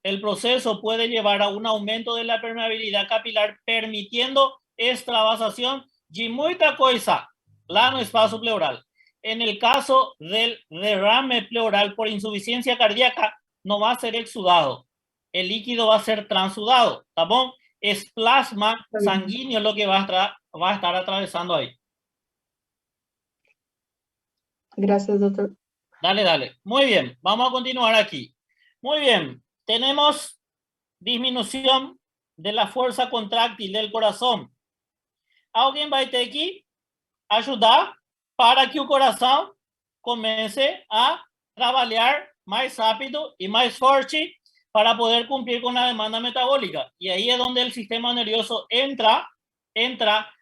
puede llevar a un aumento de la permeabilidad capilar, permitiendo extravasación de mucha cosa lá no espacio pleural. En el caso del derrame pleural por insuficiencia cardíaca, no va a ser exudado. El líquido va a ser transudado. ¿Está bien? Es plasma sanguíneo lo que va a estar atravesando ahí. Gracias, doutor. Dale, dale. Muy bien. Vamos a continuar aquí. Muy bien. Tenemos disminución de la fuerza contráctil del corazón. ¿Alguien va a ter que ajudar para que o coração comece a trabalhar mais rápido y más fuerte para poder cumplir con la demanda metabólica? Y ahí es donde el sistema nervioso entra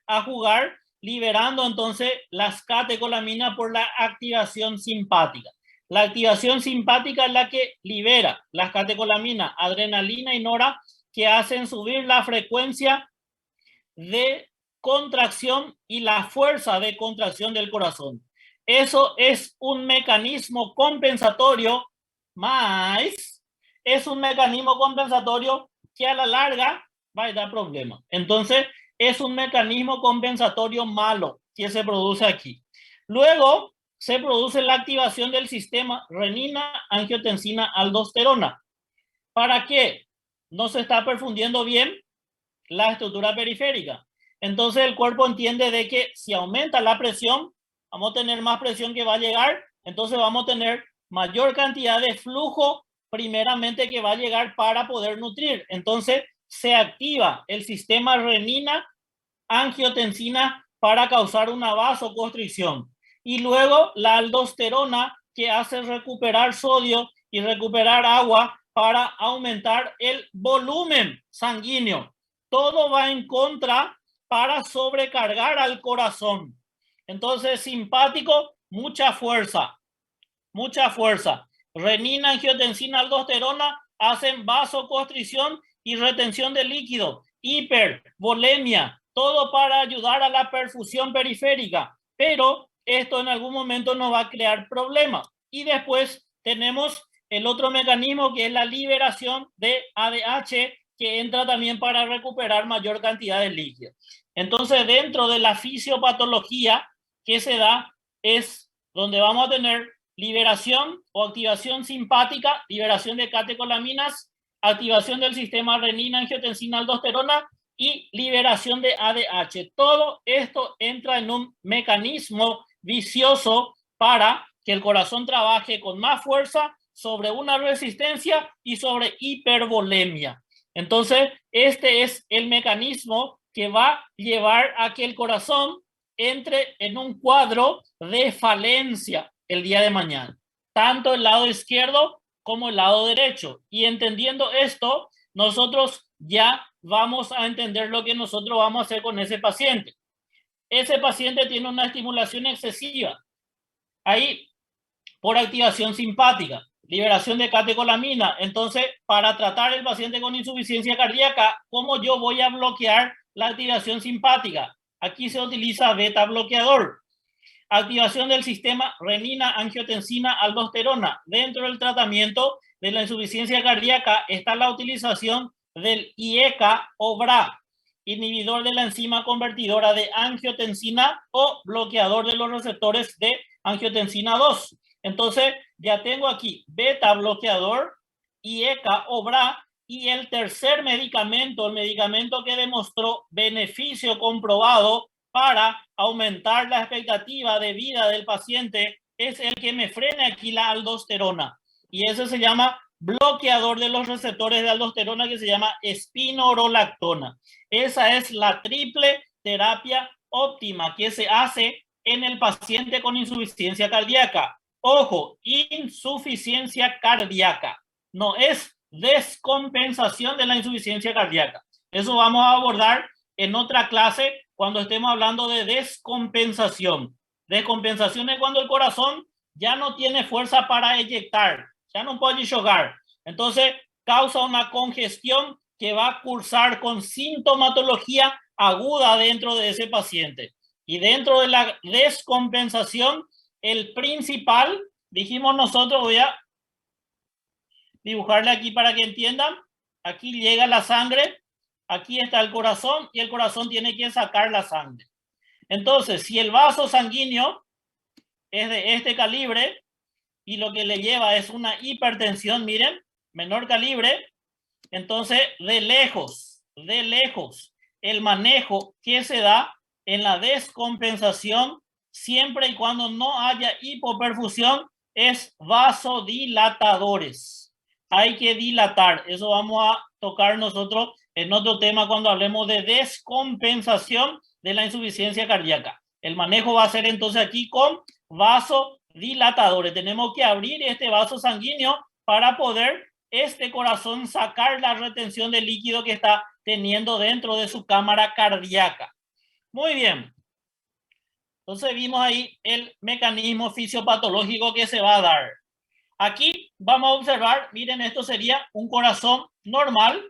a jugar, liberando entonces las catecolaminas por la activación simpática. La activación simpática es la que libera las catecolaminas, adrenalina y nora, que hacen subir la frecuencia de contracción y la fuerza de contracción del corazón. Eso es un mecanismo compensatorio, más es un mecanismo compensatorio que a la larga va a dar problemas. Entonces, es un mecanismo compensatorio malo que se produce aquí. Luego, se produce la activación del sistema renina, angiotensina, aldosterona. ¿Para qué? No se está perfundiendo bien la estructura periférica. Entonces el cuerpo entiende de que si aumenta la presión, vamos a tener más presión que va a llegar, entonces vamos a tener mayor cantidad de flujo primeramente que va a llegar para poder nutrir. Entonces se activa el sistema renina, angiotensina para causar una vasoconstricción. Y luego la aldosterona, que hace recuperar sodio y recuperar agua para aumentar el volumen sanguíneo. Todo va en contra para sobrecargar al corazón. Entonces, simpático, mucha fuerza. Renina, angiotensina, aldosterona hacen vasoconstricción y retención de líquido, hipervolemia, todo para ayudar a la perfusión periférica. Pero esto en algún momento nos va a crear problemas. Y después tenemos el otro mecanismo, que es la liberación de ADH, que entra también para recuperar mayor cantidad de líquido. Entonces, dentro de la fisiopatología que se da, es donde vamos a tener liberación o activación simpática, liberación de catecolaminas, activación del sistema renina, angiotensina, aldosterona y liberación de ADH. Todo esto entra en un mecanismo vicioso para que el corazón trabaje con más fuerza sobre una resistencia y sobre hipervolemia. Entonces, este es el mecanismo que va a llevar a que el corazón entre en un cuadro de falencia el día de mañana, tanto el lado izquierdo como el lado derecho. Y entendiendo esto, nosotros ya vamos a entender lo que nosotros vamos a hacer con ese paciente. Ese paciente tiene una estimulación excesiva, ahí por activación simpática, liberación de catecolamina. Entonces, para tratar el paciente con insuficiencia cardíaca, ¿cómo yo voy a bloquear la activación simpática? Aquí se utiliza beta bloqueador. Activación del sistema renina, angiotensina, aldosterona. Dentro del tratamiento de la insuficiencia cardíaca está la utilización del IECA o BRA, inhibidor de la enzima convertidora de angiotensina o bloqueador de los receptores de angiotensina 2. Entonces, ya tengo aquí beta bloqueador, IECA o BRA, Y el tercer medicamento, el medicamento que demostró beneficio comprobado para aumentar la expectativa de vida del paciente, es el que me frene aquí la aldosterona. Y ese se llama bloqueador de los receptores de aldosterona, que se llama espironolactona. Esa es la triple terapia óptima que se hace en el paciente con insuficiencia cardíaca. Ojo, insuficiencia cardíaca. No es descompensación de la insuficiencia cardíaca. Eso vamos a abordar en otra clase cuando estemos hablando de descompensación. Descompensación es cuando el corazón ya no tiene fuerza para eyectar, ya no puede chocar. Entonces causa una congestión que va a cursar con sintomatología aguda dentro de ese paciente. Y dentro de la descompensación, el principal, dijimos nosotros, voy a dibujarle aquí para que entiendan. Aquí llega la sangre, aquí está el corazón y el corazón tiene que sacar la sangre. Entonces, si el vaso sanguíneo es de este calibre y lo que le lleva es una hipertensión, miren, menor calibre, entonces de lejos, el manejo que se da en la descompensación, siempre y cuando no haya hipoperfusión, es vasodilatadores. Hay que dilatar. Eso vamos a tocar nosotros en otro tema cuando hablemos de descompensación de la insuficiencia cardíaca. El manejo va a ser entonces aquí con vasodilatadores. Tenemos que abrir este vaso sanguíneo para poder este corazón sacar la retención de líquido que está teniendo dentro de su cámara cardíaca. Muy bien. Entonces vimos ahí el mecanismo fisiopatológico que se va a dar. Aquí vamos a observar, miren, esto sería un corazón normal.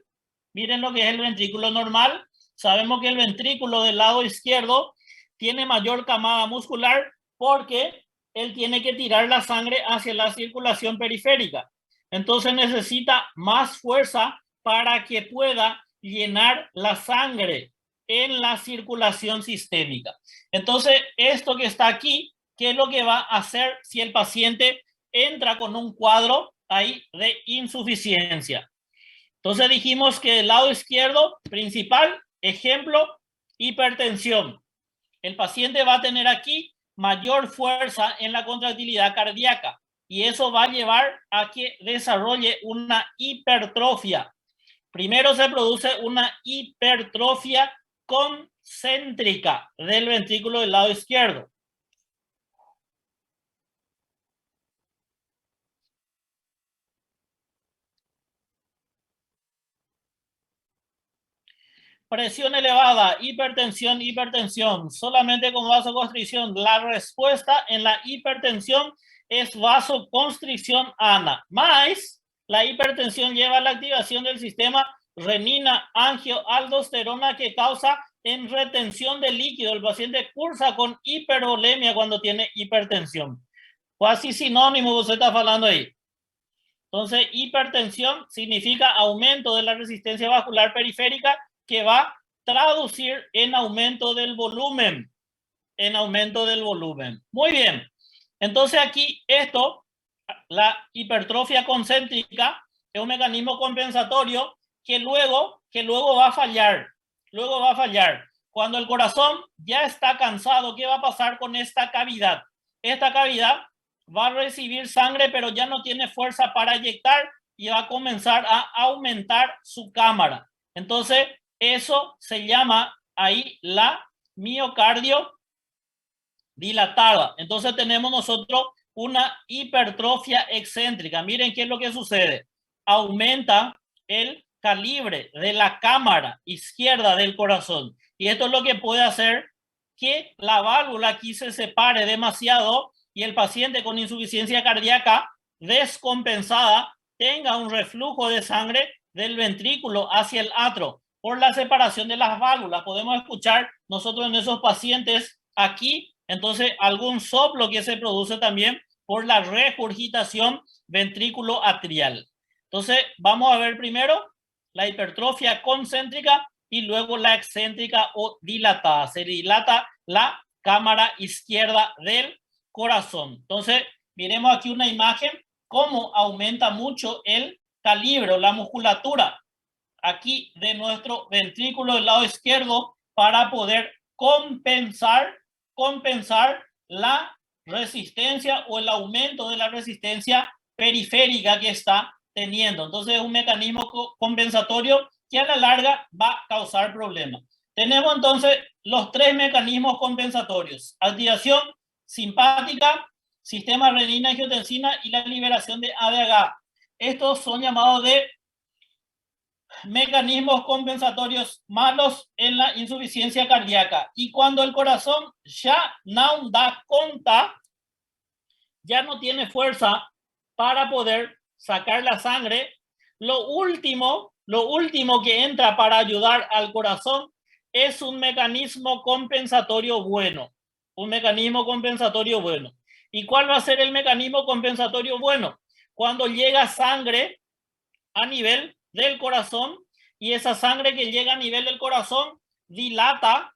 Miren lo que es el ventrículo normal. Sabemos que el ventrículo del lado izquierdo tiene mayor camada muscular porque él tiene que tirar la sangre hacia la circulación periférica. Entonces necesita más fuerza para que pueda llenar la sangre en la circulación sistémica. Entonces, esto que está aquí, ¿qué es lo que va a hacer si el paciente entra con un cuadro ahí de insuficiencia? Entonces dijimos que el lado izquierdo, principal, ejemplo, hipertensión. El paciente va a tener aquí mayor fuerza en la contractilidad cardíaca y eso va a llevar a que desarrolle una hipertrofia. Primero se produce una hipertrofia concéntrica del ventrículo del lado izquierdo. Presión elevada, hipertensión, hipertensión, solamente con vasoconstricción. La respuesta en la hipertensión es vasoconstricción ana. Más la hipertensión lleva a la activación del sistema renina, angio, aldosterona que causa en retención de líquido. El paciente cursa con hipervolemia cuando tiene hipertensión. Casi sinónimo usted está hablando ahí. Entonces, hipertensión significa aumento de la resistencia vascular periférica que va a traducir en aumento del volumen. Muy bien. Entonces aquí esto, la hipertrofia concéntrica, es un mecanismo compensatorio que luego va a fallar. Cuando el corazón ya está cansado, ¿qué va a pasar con esta cavidad? Esta cavidad va a recibir sangre, pero ya no tiene fuerza para eyectar y va a comenzar a aumentar su cámara. Entonces, eso se llama ahí la miocardio dilatada. Entonces tenemos nosotros una hipertrofia excéntrica. Miren qué es lo que sucede. Aumenta el calibre de la cámara izquierda del corazón. Y esto es lo que puede hacer que la válvula aquí se separe demasiado y el paciente con insuficiencia cardíaca descompensada tenga un reflujo de sangre del ventrículo hacia el atrio por la separación de las válvulas. Podemos escuchar nosotros en esos pacientes aquí, entonces, algún soplo que se produce también por la regurgitación ventrículo atrial. Entonces, vamos a ver primero la hipertrofia concéntrica y luego la excéntrica o dilatada. Se dilata la cámara izquierda del corazón. Entonces, miremos aquí una imagen, cómo aumenta mucho el calibre, la musculatura aquí de nuestro ventrículo del lado izquierdo para poder compensar la resistencia o el aumento de la resistencia periférica que está teniendo. Entonces es un mecanismo compensatorio que a la larga va a causar problemas. Tenemos entonces los tres mecanismos compensatorios: activación simpática, sistema renina-angiotensina y la liberación de ADH. Estos son llamados de mecanismos compensatorios malos en la insuficiencia cardíaca. Y cuando el corazón ya no da cuenta, ya no tiene fuerza para poder sacar la sangre, lo último que entra para ayudar al corazón es un mecanismo compensatorio bueno. Un mecanismo compensatorio bueno. ¿Y cuál va a ser el mecanismo compensatorio bueno? Cuando llega sangre a nivel del corazón, y esa sangre que llega a nivel del corazón dilata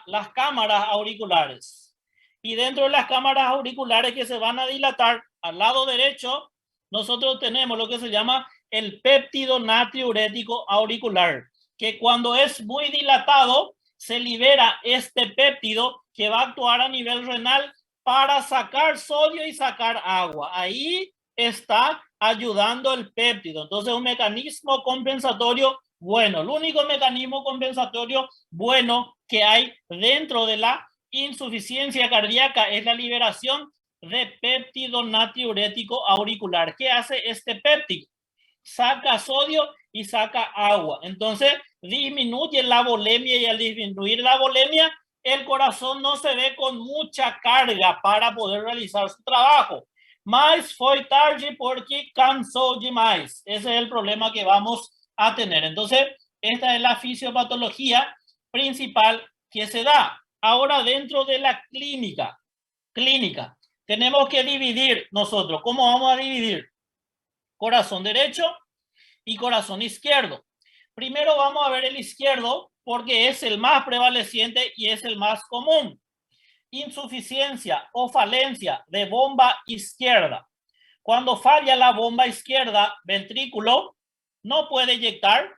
las cámaras auriculares. Y dentro de las cámaras auriculares que se van a dilatar al lado derecho, nosotros tenemos lo que se llama el péptido natriurético auricular, que cuando es muy dilatado se libera este péptido que va a actuar a nivel renal para sacar sodio y sacar agua. Ahí está ayudando el péptido. Entonces, un mecanismo compensatorio bueno. El único mecanismo compensatorio bueno que hay dentro de la insuficiencia cardíaca es la liberación de péptido natriurético auricular. ¿Qué hace este péptido? Saca sodio y saca agua. Entonces, disminuye la volemia, y al disminuir la volemia, el corazón no se ve con mucha carga para poder realizar su trabajo. Mas foi tarde porque cansó demais. Ese es el problema que vamos a tener. Entonces, esta es la fisiopatología principal que se da. Ahora, dentro de la clínica, tenemos que dividir nosotros. ¿Cómo vamos a dividir? Corazón derecho y corazón izquierdo. Primero vamos a ver el izquierdo porque es el más prevaleciente y es el más común. Insuficiencia o falencia de bomba izquierda. Cuando falla la bomba izquierda, ventrículo no puede inyectar,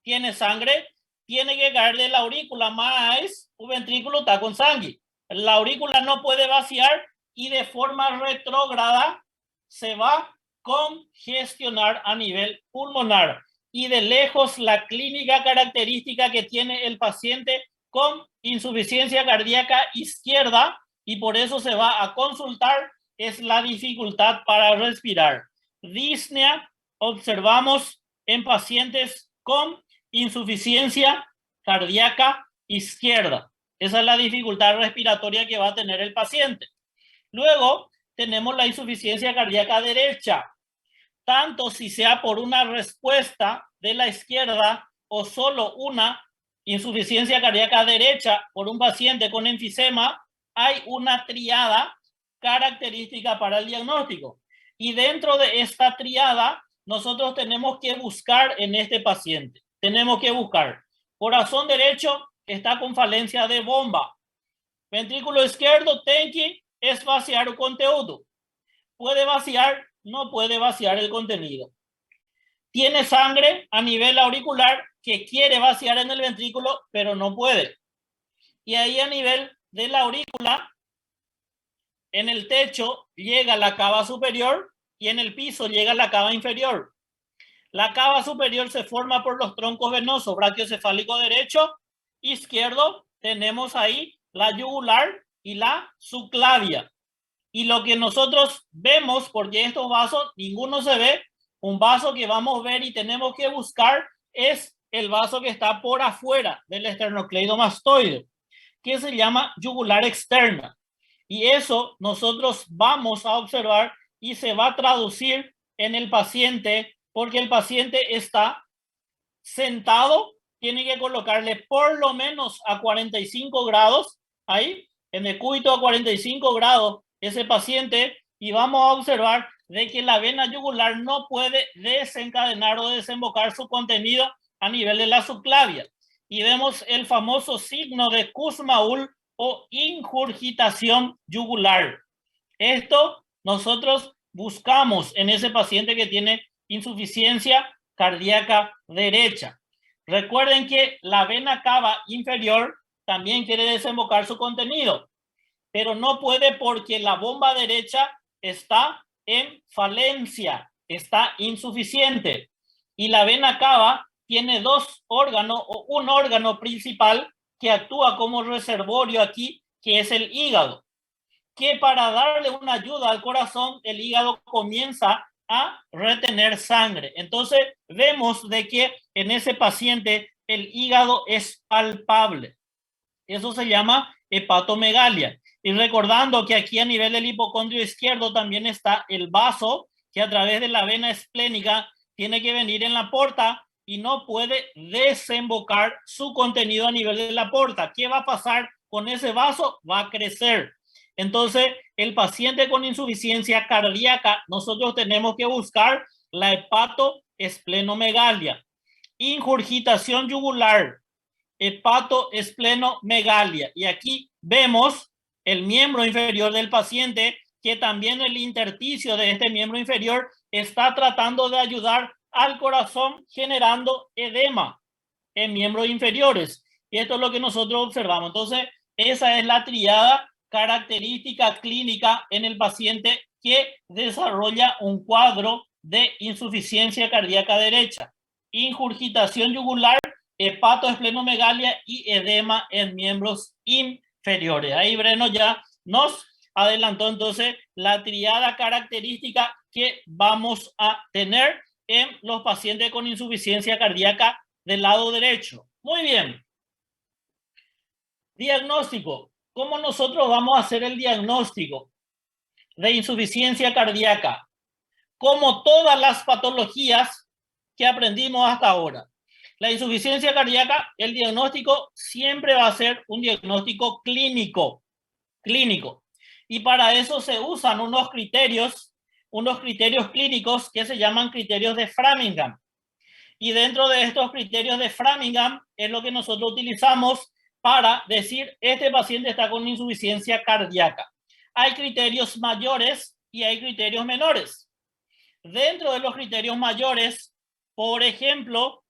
tiene sangre, tiene que caer de la aurícula, más un ventrículo está con sangre. La aurícula no puede vaciar y de forma retrógrada se va a congestionar a nivel pulmonar. Y de lejos la clínica característica que tiene el paciente con insuficiencia cardíaca izquierda, y por eso se va a consultar, es la dificultad para respirar. Disnea observamos en pacientes con insuficiencia cardíaca izquierda. Esa es la dificultad respiratoria que va a tener el paciente. Luego tenemos la insuficiencia cardíaca derecha. Tanto si sea por una respuesta de la izquierda o solo una insuficiencia cardíaca derecha por un paciente con enfisema, hay una triada característica para el diagnóstico. Y dentro de esta triada, nosotros tenemos que buscar en este paciente. Tenemos que buscar corazón derecho, está con falencia de bomba. Ventrículo izquierdo, tem que vaciar el contenido. ¿Puede vaciar? No puede vaciar el contenido. Tiene sangre a nivel auricular que quiere vaciar en el ventrículo, pero no puede. Y ahí a nivel de la aurícula, en el techo llega la cava superior y en el piso llega la cava inferior. La cava superior se forma por los troncos venosos, brachiocefálico derecho, izquierdo, tenemos ahí la yugular y la subclavia. Y lo que nosotros vemos, porque estos vasos, ninguno se ve, un vaso que vamos a ver y tenemos que buscar es el vaso que está por afuera del esternocleidomastoide, que se llama yugular externa. Y eso nosotros vamos a observar y se va a traducir en el paciente, porque el paciente está sentado, tiene que colocarle por lo menos a 45 grados, ahí, en decúbito a 45 grados, ese paciente, y vamos a observar de que la vena yugular no puede desencadenar o desembocar su contenido a nivel de la subclavia. Y vemos el famoso signo de Kussmaul o ingurgitación yugular. Esto nosotros buscamos en ese paciente que tiene insuficiencia cardíaca derecha. Recuerden que la vena cava inferior también quiere desembocar su contenido, pero no puede porque la bomba derecha está en falencia, está insuficiente. Y la vena cava tiene dos órganos o un órgano principal que actúa como reservorio aquí, que es el hígado, que para darle una ayuda al corazón, el hígado comienza a retener sangre. Entonces vemos de que en ese paciente el hígado es palpable. Eso se llama hepatomegalia. Y recordando que aquí a nivel del hipocondrio izquierdo también está el vaso que a través de la vena esplénica tiene que venir en la porta y no puede desembocar su contenido a nivel de la porta. ¿Qué va a pasar con ese vaso? Va a crecer. Entonces, el paciente con insuficiencia cardíaca, nosotros tenemos que buscar la hepatoesplenomegalia, ingurgitación yugular, hepatoesplenomegalia. Y aquí vemos el miembro inferior del paciente, que también el intersticio de este miembro inferior está tratando de ayudar al corazón generando edema en miembros inferiores. Y esto es lo que nosotros observamos. Entonces, esa es la triada característica clínica en el paciente que desarrolla un cuadro de insuficiencia cardíaca derecha: ingurgitación yugular, hepatoesplenomegalia y edema en miembros inferiores. Ahí Breno ya nos adelantó entonces la triada característica que vamos a tener en los pacientes con insuficiencia cardíaca del lado derecho. Muy bien. Diagnóstico. ¿Cómo nosotros vamos a hacer el diagnóstico de insuficiencia cardíaca? Como todas las patologías que aprendimos hasta ahora. La insuficiencia cardíaca, el diagnóstico siempre va a ser un diagnóstico clínico. Y para eso se usan unos criterios clínicos que se llaman criterios de Framingham. Y dentro de estos criterios de Framingham es lo que nosotros utilizamos para decir este paciente está con insuficiencia cardíaca. Hay criterios mayores y hay criterios menores. Dentro de los criterios mayores, por ejemplo,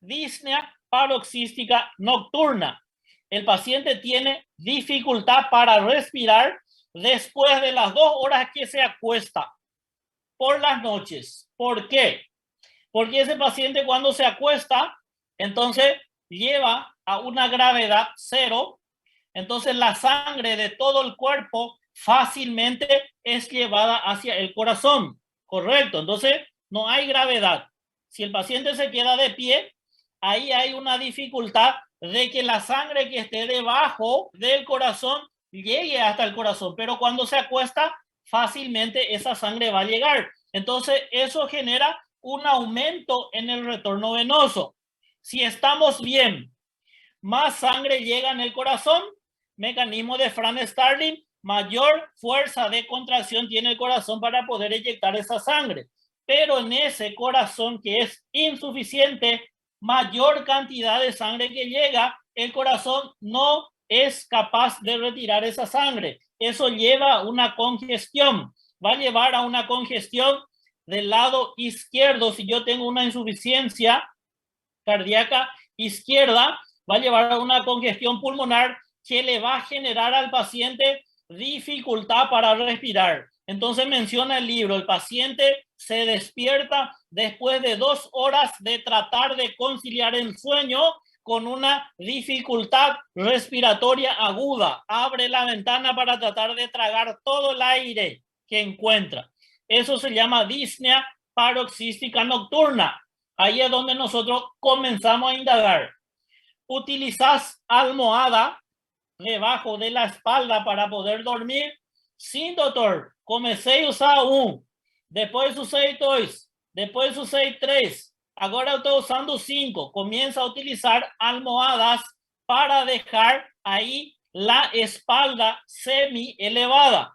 disnea paroxística nocturna. El paciente tiene dificultad para respirar después de las 2 horas que se acuesta por las noches. ¿Por qué? Porque ese paciente cuando se acuesta, entonces lleva a una gravedad 0, entonces la sangre de todo el cuerpo fácilmente es llevada hacia el corazón, ¿correcto? Entonces no hay gravedad. Si el paciente se queda de pie, ahí hay una dificultad de que la sangre que esté debajo del corazón llegue hasta el corazón, pero cuando se acuesta, fácilmente esa sangre va a llegar. Entonces eso genera un aumento en el retorno venoso. Si estamos bien, más sangre llega en el corazón, mecanismo de Franz-Starling, mayor fuerza de contracción tiene el corazón para poder inyectar esa sangre. Pero en ese corazón que es insuficiente, mayor cantidad de sangre que llega, el corazón no es capaz de retirar esa sangre. Eso lleva a una congestión. Va a llevar a una congestión del lado izquierdo. Si yo tengo una insuficiencia cardíaca izquierda, va a llevar a una congestión pulmonar que le va a generar al paciente dificultad para respirar. Entonces menciona el libro, el paciente se despierta después de 2 horas de tratar de conciliar el sueño con una dificultad respiratoria aguda. Abre la ventana para tratar de tragar todo el aire que encuentra. Eso se llama disnea paroxística nocturna. Ahí es donde nosotros comenzamos a indagar. ¿Utilizas almohada debajo de la espalda para poder dormir? Sí, doctor. Comecei a usar depois usei 2, depois usei 3. Ahora estoy usando 5. Comienza a utilizar almohadas para dejar ahí la espalda semi elevada.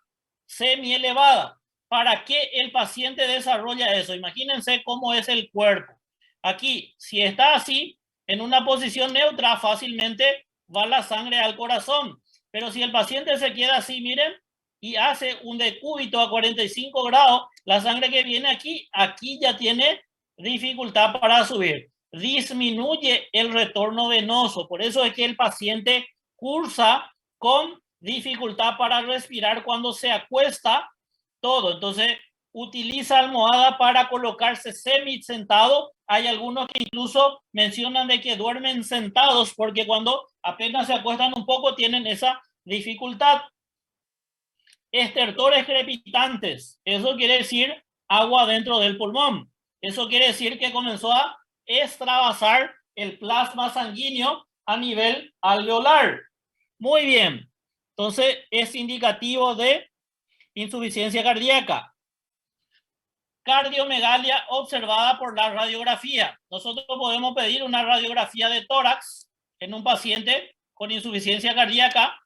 ¿Para qué el paciente desarrolla eso? Imagínense cómo es el cuerpo. Aquí, si está así, en una posición neutra, fácilmente va la sangre al corazón. Pero si el paciente se queda así, miren, y hace un decúbito a 45 grados, la sangre que viene aquí ya tiene dificultad para subir, disminuye el retorno venoso. Por eso es que el paciente cursa con dificultad para respirar cuando se acuesta todo. Entonces, utiliza almohada para colocarse semi sentado. Hay algunos que incluso mencionan de que duermen sentados porque cuando apenas se acuestan un poco tienen esa dificultad. Estertores crepitantes, eso quiere decir agua dentro del pulmón. Eso quiere decir que comenzó a extravasar el plasma sanguíneo a nivel alveolar. Muy bien. Entonces, es indicativo de insuficiencia cardíaca. Cardiomegalia observada por la radiografía. Nosotros podemos pedir una radiografía de tórax en un paciente con insuficiencia cardíaca.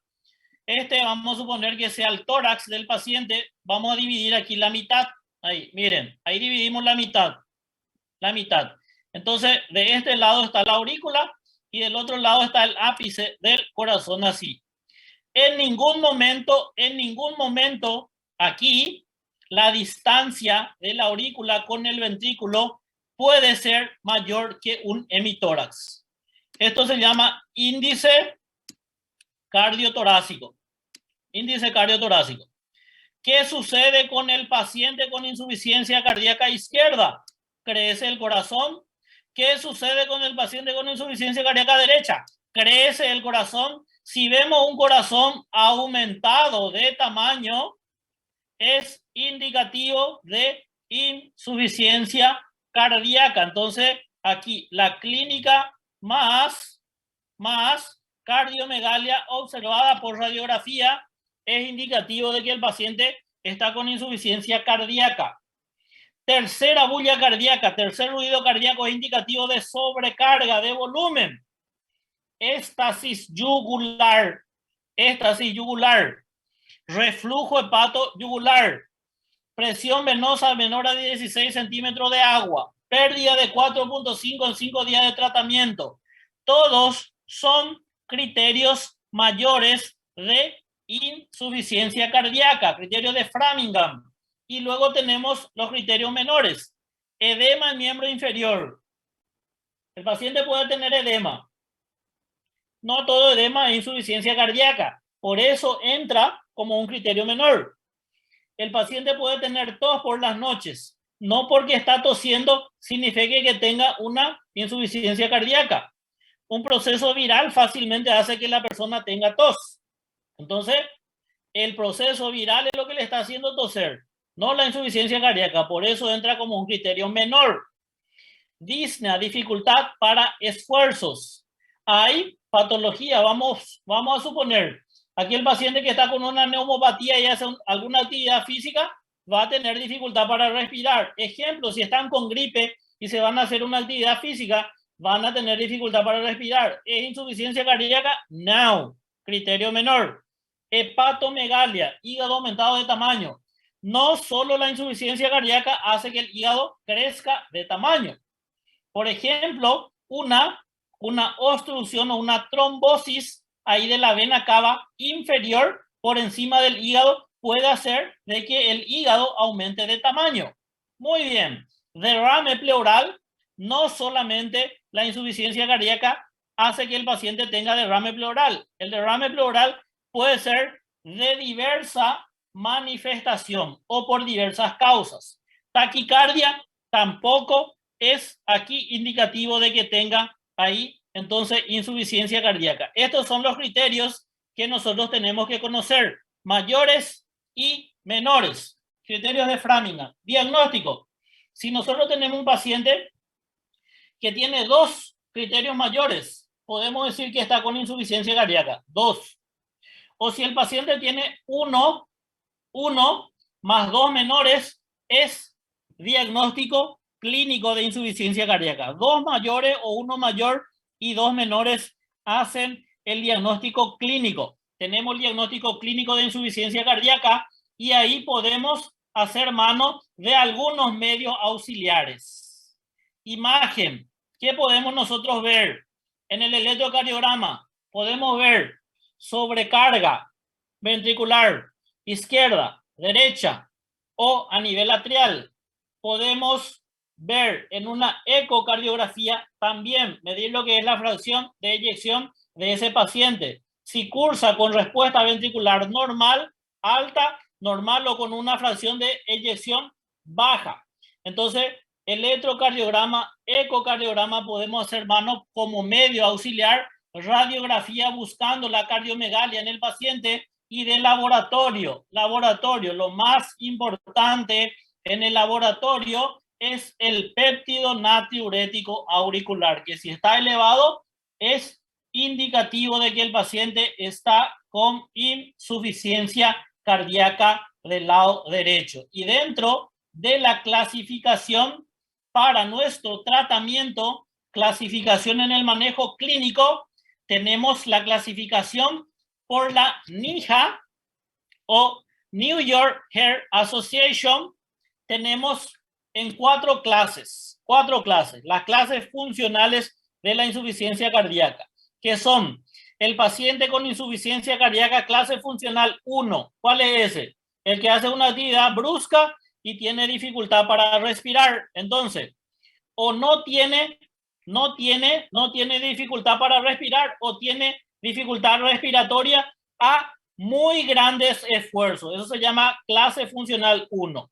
Vamos a suponer que sea el tórax del paciente. Vamos a dividir aquí la mitad. Ahí, miren, ahí dividimos la mitad. La mitad. Entonces, de este lado está la aurícula y del otro lado está el ápice del corazón así. En ningún momento aquí la distancia de la aurícula con el ventrículo puede ser mayor que un hemitórax. Esto se llama índice cardiotorácico. Índice cardiotorácico. ¿Qué sucede con el paciente con insuficiencia cardíaca izquierda? Crece el corazón. ¿Qué sucede con el paciente con insuficiencia cardíaca derecha? Crece el corazón. Si vemos un corazón aumentado de tamaño, es indicativo de insuficiencia cardíaca. Entonces, aquí la clínica más cardiomegalia observada por radiografía es indicativo de que el paciente está con insuficiencia cardíaca. Tercera bulla cardíaca, tercer ruido cardíaco es indicativo de sobrecarga de volumen. Éstasis yugular, reflujo hepato yugular, presión venosa menor a 16 centímetros de agua, pérdida de 4.5 en 5 días de tratamiento. Todos son criterios mayores de insuficiencia cardíaca, criterios de Framingham. Y luego tenemos los criterios menores. Edema en miembro inferior. El paciente puede tener edema. No todo edema es insuficiencia cardíaca. Por eso entra como un criterio menor. El paciente puede tener tos por las noches. No porque está tosiendo significa que tenga una insuficiencia cardíaca. Un proceso viral fácilmente hace que la persona tenga tos. Entonces, el proceso viral es lo que le está haciendo toser, no la insuficiencia cardíaca. Por eso entra como un criterio menor. Disnea, dificultad para esfuerzos. Hay patología, vamos a suponer, aquí el paciente que está con una neumopatía y hace alguna actividad física va a tener dificultad para respirar. Ejemplo, si están con gripe y se van a hacer una actividad física, van a tener dificultad para respirar. ¿Es insuficiencia cardíaca? No. Criterio menor. Hepatomegalia, hígado aumentado de tamaño. No solo la insuficiencia cardíaca hace que el hígado crezca de tamaño. Por ejemplo, una obstrucción o una trombosis ahí de la vena cava inferior por encima del hígado puede hacer de que el hígado aumente de tamaño. Muy bien. Derrame pleural, no solamente la insuficiencia cardíaca hace que el paciente tenga derrame pleural. El derrame pleural puede ser de diversa manifestación o por diversas causas. Taquicardia tampoco es aquí indicativo de que tenga ahí entonces insuficiencia cardíaca. Estos son los criterios que nosotros tenemos que conocer, mayores y menores. Criterios de Framingham. Diagnóstico. Si nosotros tenemos un paciente que tiene 2 criterios mayores, podemos decir que está con insuficiencia cardíaca. 2. O si el paciente tiene 1 más 2 menores, es diagnóstico clínico de insuficiencia cardíaca. 2 mayores o 1 mayor y 2 menores hacen el diagnóstico clínico. Tenemos el diagnóstico clínico de insuficiencia cardíaca y ahí podemos hacer mano de algunos medios auxiliares. Imagen. ¿Qué podemos nosotros ver? En el electrocardiograma podemos ver sobrecarga ventricular izquierda, derecha o a nivel atrial. Podemos ver en una ecocardiografía también, medir lo que es la fracción de eyección de ese paciente. Si cursa con respuesta ventricular normal, alta, normal o con una fracción de eyección baja. Entonces, electrocardiograma, ecocardiograma podemos hacer mano como medio auxiliar, radiografía buscando la cardiomegalia en el paciente y de laboratorio. Laboratorio, lo más importante en el laboratorio es el péptido natriurético auricular, que si está elevado es indicativo de que el paciente está con insuficiencia cardíaca del lado derecho. Y dentro de la clasificación para nuestro tratamiento, clasificación en el manejo clínico, tenemos la clasificación por la NYHA o New York Heart Association. Tenemos en cuatro clases, las clases funcionales de la insuficiencia cardíaca, que son el paciente con insuficiencia cardíaca clase funcional 1. ¿Cuál es ese? El que hace una actividad brusca y tiene dificultad para respirar. Entonces, o no tiene dificultad para respirar o tiene dificultad respiratoria a muy grandes esfuerzos. Eso se llama clase funcional 1.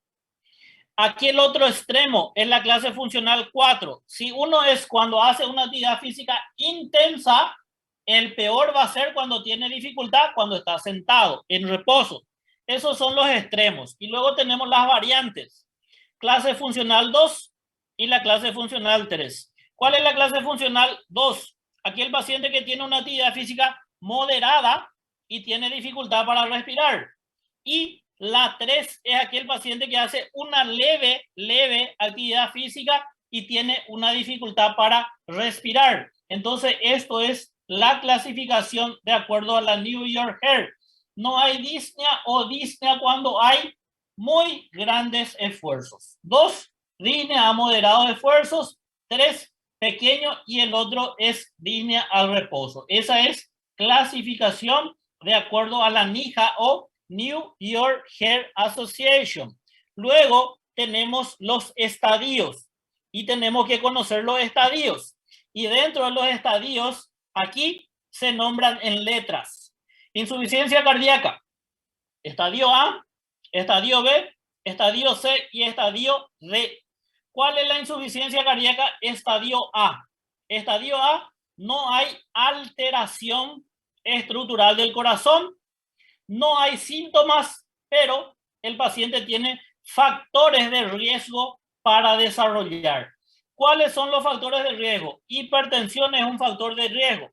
Aquí el otro extremo es la clase funcional 4. Si uno es cuando hace una actividad física intensa, el peor va a ser cuando tiene dificultad, cuando está sentado, en reposo. Esos son los extremos. Y luego tenemos las variantes. Clase funcional 2 y la clase funcional 3. ¿Cuál es la clase funcional 2? Aquí el paciente que tiene una actividad física moderada y tiene dificultad para respirar. Y la 3 es aquel paciente que hace una leve actividad física y tiene una dificultad para respirar. Entonces, esto es la clasificación de acuerdo a la New York Heart. No hay disnea o disnea cuando hay muy grandes esfuerzos. 2, disnea a moderados esfuerzos. 3, pequeño, y el otro es disnea al reposo. Esa es clasificación de acuerdo a la NYHA o New York Heart Association. Luego tenemos los estadios y tenemos que conocer los estadios. Y dentro de los estadios, aquí se nombran en letras. Insuficiencia cardíaca, estadio A, estadio B, estadio C y estadio D. ¿Cuál es la insuficiencia cardíaca? Estadio A. Estadio A, no hay alteración estructural del corazón, no hay síntomas, pero el paciente tiene factores de riesgo para desarrollar. ¿Cuáles son los factores de riesgo? Hipertensión es un factor de riesgo.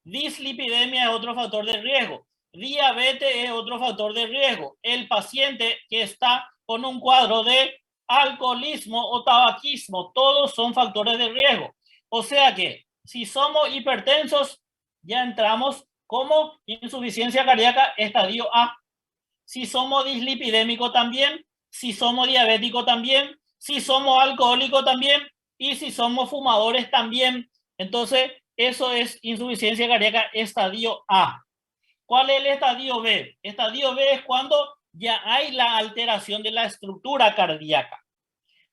Dislipidemia es otro factor de riesgo. Diabetes es otro factor de riesgo. El paciente que está con un cuadro de alcoholismo o tabaquismo, todos son factores de riesgo. O sea que si somos hipertensos, ya entramos como insuficiencia cardíaca estadio A. Si somos dislipidémicos también, si somos diabéticos también, si somos alcohólicos también y si somos fumadores también. Entonces, eso es insuficiencia cardíaca estadio A. ¿Cuál es el estadio B? Estadio B es cuando ya hay la alteración de la estructura cardíaca.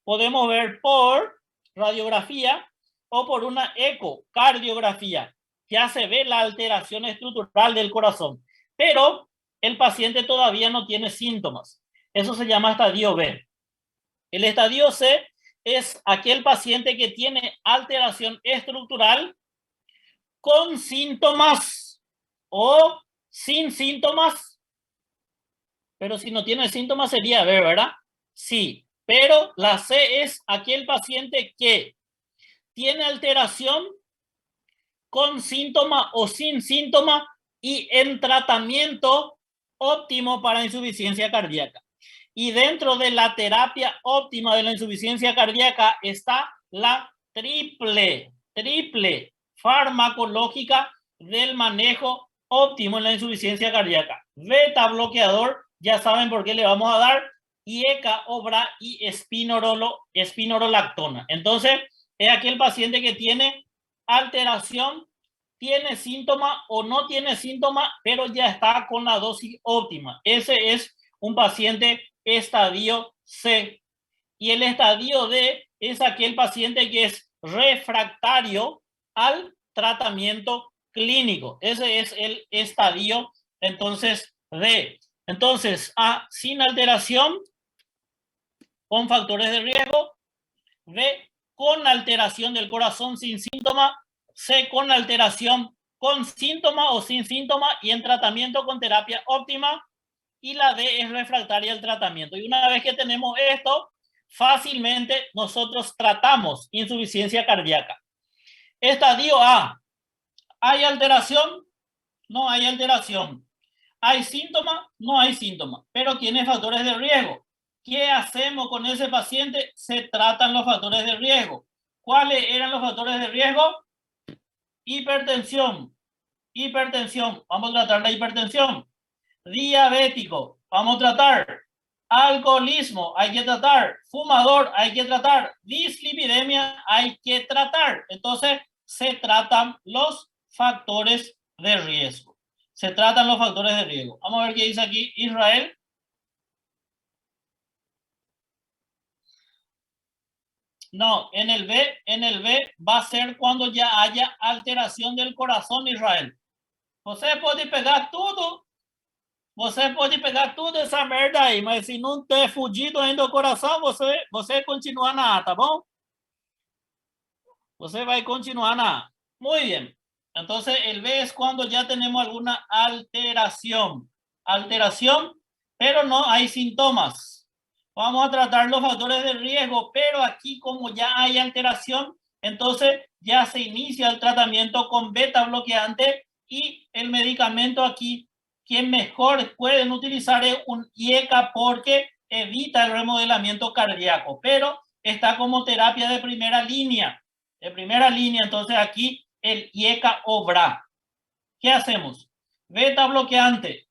Podemos ver por radiografía o por una ecocardiografía. Ya se ve la alteración estructural del corazón, pero el paciente todavía no tiene síntomas. Eso se llama estadio B. El estadio C es aquel paciente que tiene alteración estructural con síntomas o sin síntomas. Pero si no tiene síntomas sería B, ¿verdad? Sí, pero la C es aquel paciente que tiene alteración con síntoma o sin síntoma y en tratamiento óptimo para insuficiencia cardíaca. Y dentro de la terapia óptima de la insuficiencia cardíaca está la triple farmacológica del manejo óptimo en la insuficiencia cardíaca. Beta bloqueador, ya saben por qué le vamos a dar, IECA, OBRA y espinorolactona. Entonces, es aquel paciente que tiene alteración, tiene síntoma o no tiene síntoma, pero ya está con la dosis óptima. Ese es un paciente estadio C. Y el estadio D es aquel paciente que es refractario al tratamiento clínico. Ese es el estadio, entonces, D. Entonces, A, sin alteración, con factores de riesgo. B, con alteración del corazón sin síntoma. C, con alteración con síntoma o sin síntoma y en tratamiento con terapia óptima. Y la D es refractaria al tratamiento. Y una vez que tenemos esto, fácilmente nosotros tratamos insuficiencia cardíaca. Estadio A, ¿hay alteración? No hay alteración. ¿Hay síntoma? No hay síntoma, pero tiene factores de riesgo. ¿Qué hacemos con ese paciente? Se tratan los factores de riesgo. ¿Cuáles eran los factores de riesgo? Hipertensión. Hipertensión. Vamos a tratar la hipertensión. Diabético. Vamos a tratar. Alcoholismo. Hay que tratar. Fumador. Hay que tratar. Dislipidemia. Hay que tratar. Entonces, se tratan los factores de riesgo. Se tratan los factores de riesgo. Vamos a ver qué dice aquí Israel. No, en el B va a ser cuando ya haya alteración del corazón, Israel. Você pode pegar tudo. Você pode pegar tudo essa merda aí, mas se não ter fudido ainda o coração, você continua na A, tá bom? Você vai continuar na A. Muy bien. Entonces, el B es cuando ya tenemos alguna alteración. Alteración, pero no hay síntomas. Vamos a tratar los factores de riesgo, pero aquí como ya hay alteración, entonces ya se inicia el tratamiento con beta bloqueante y el medicamento aquí que mejor pueden utilizar es un IECA porque evita el remodelamiento cardíaco, pero está como terapia de primera línea. De primera línea, entonces aquí el IECA obra. ¿Qué hacemos? Beta bloqueante,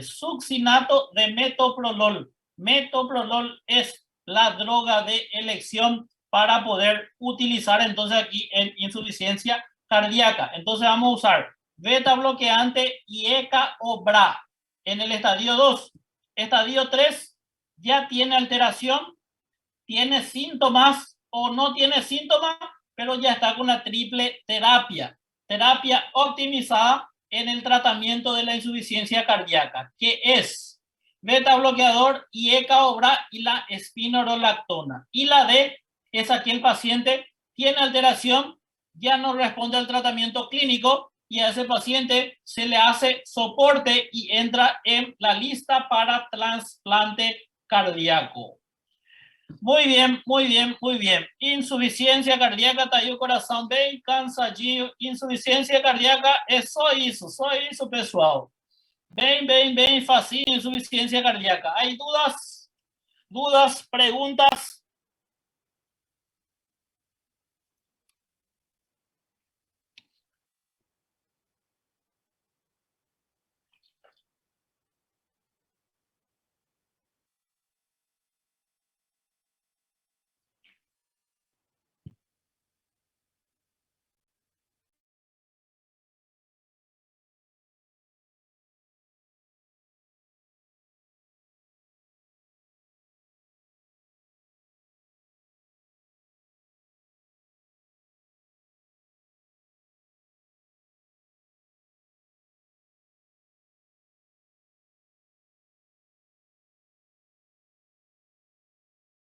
succinato de metoprolol. Metoprolol es la droga de elección para poder utilizar entonces aquí en insuficiencia cardíaca. Entonces vamos a usar beta bloqueante IECA o BRA en el estadio 2. Estadio 3 ya tiene alteración, tiene síntomas o no tiene síntomas, pero ya está con la triple terapia. Terapia optimizada en el tratamiento de la insuficiencia cardíaca, que es beta bloqueador, IECA o BRA y la espironolactona. Y la D es aquel paciente tiene alteración, ya no responde al tratamiento clínico y a ese paciente se le hace soporte y entra en la lista para trasplante cardíaco. Muy bien, muy bien, muy bien. Insuficiencia cardíaca, tallo coração bem cansadinho. Insuficiencia cardíaca é só isso, pessoal. Bem, bem, bem facinho, insuficiencia cardíaca. ¿Hay dudas? ¿Dudas? ¿Preguntas?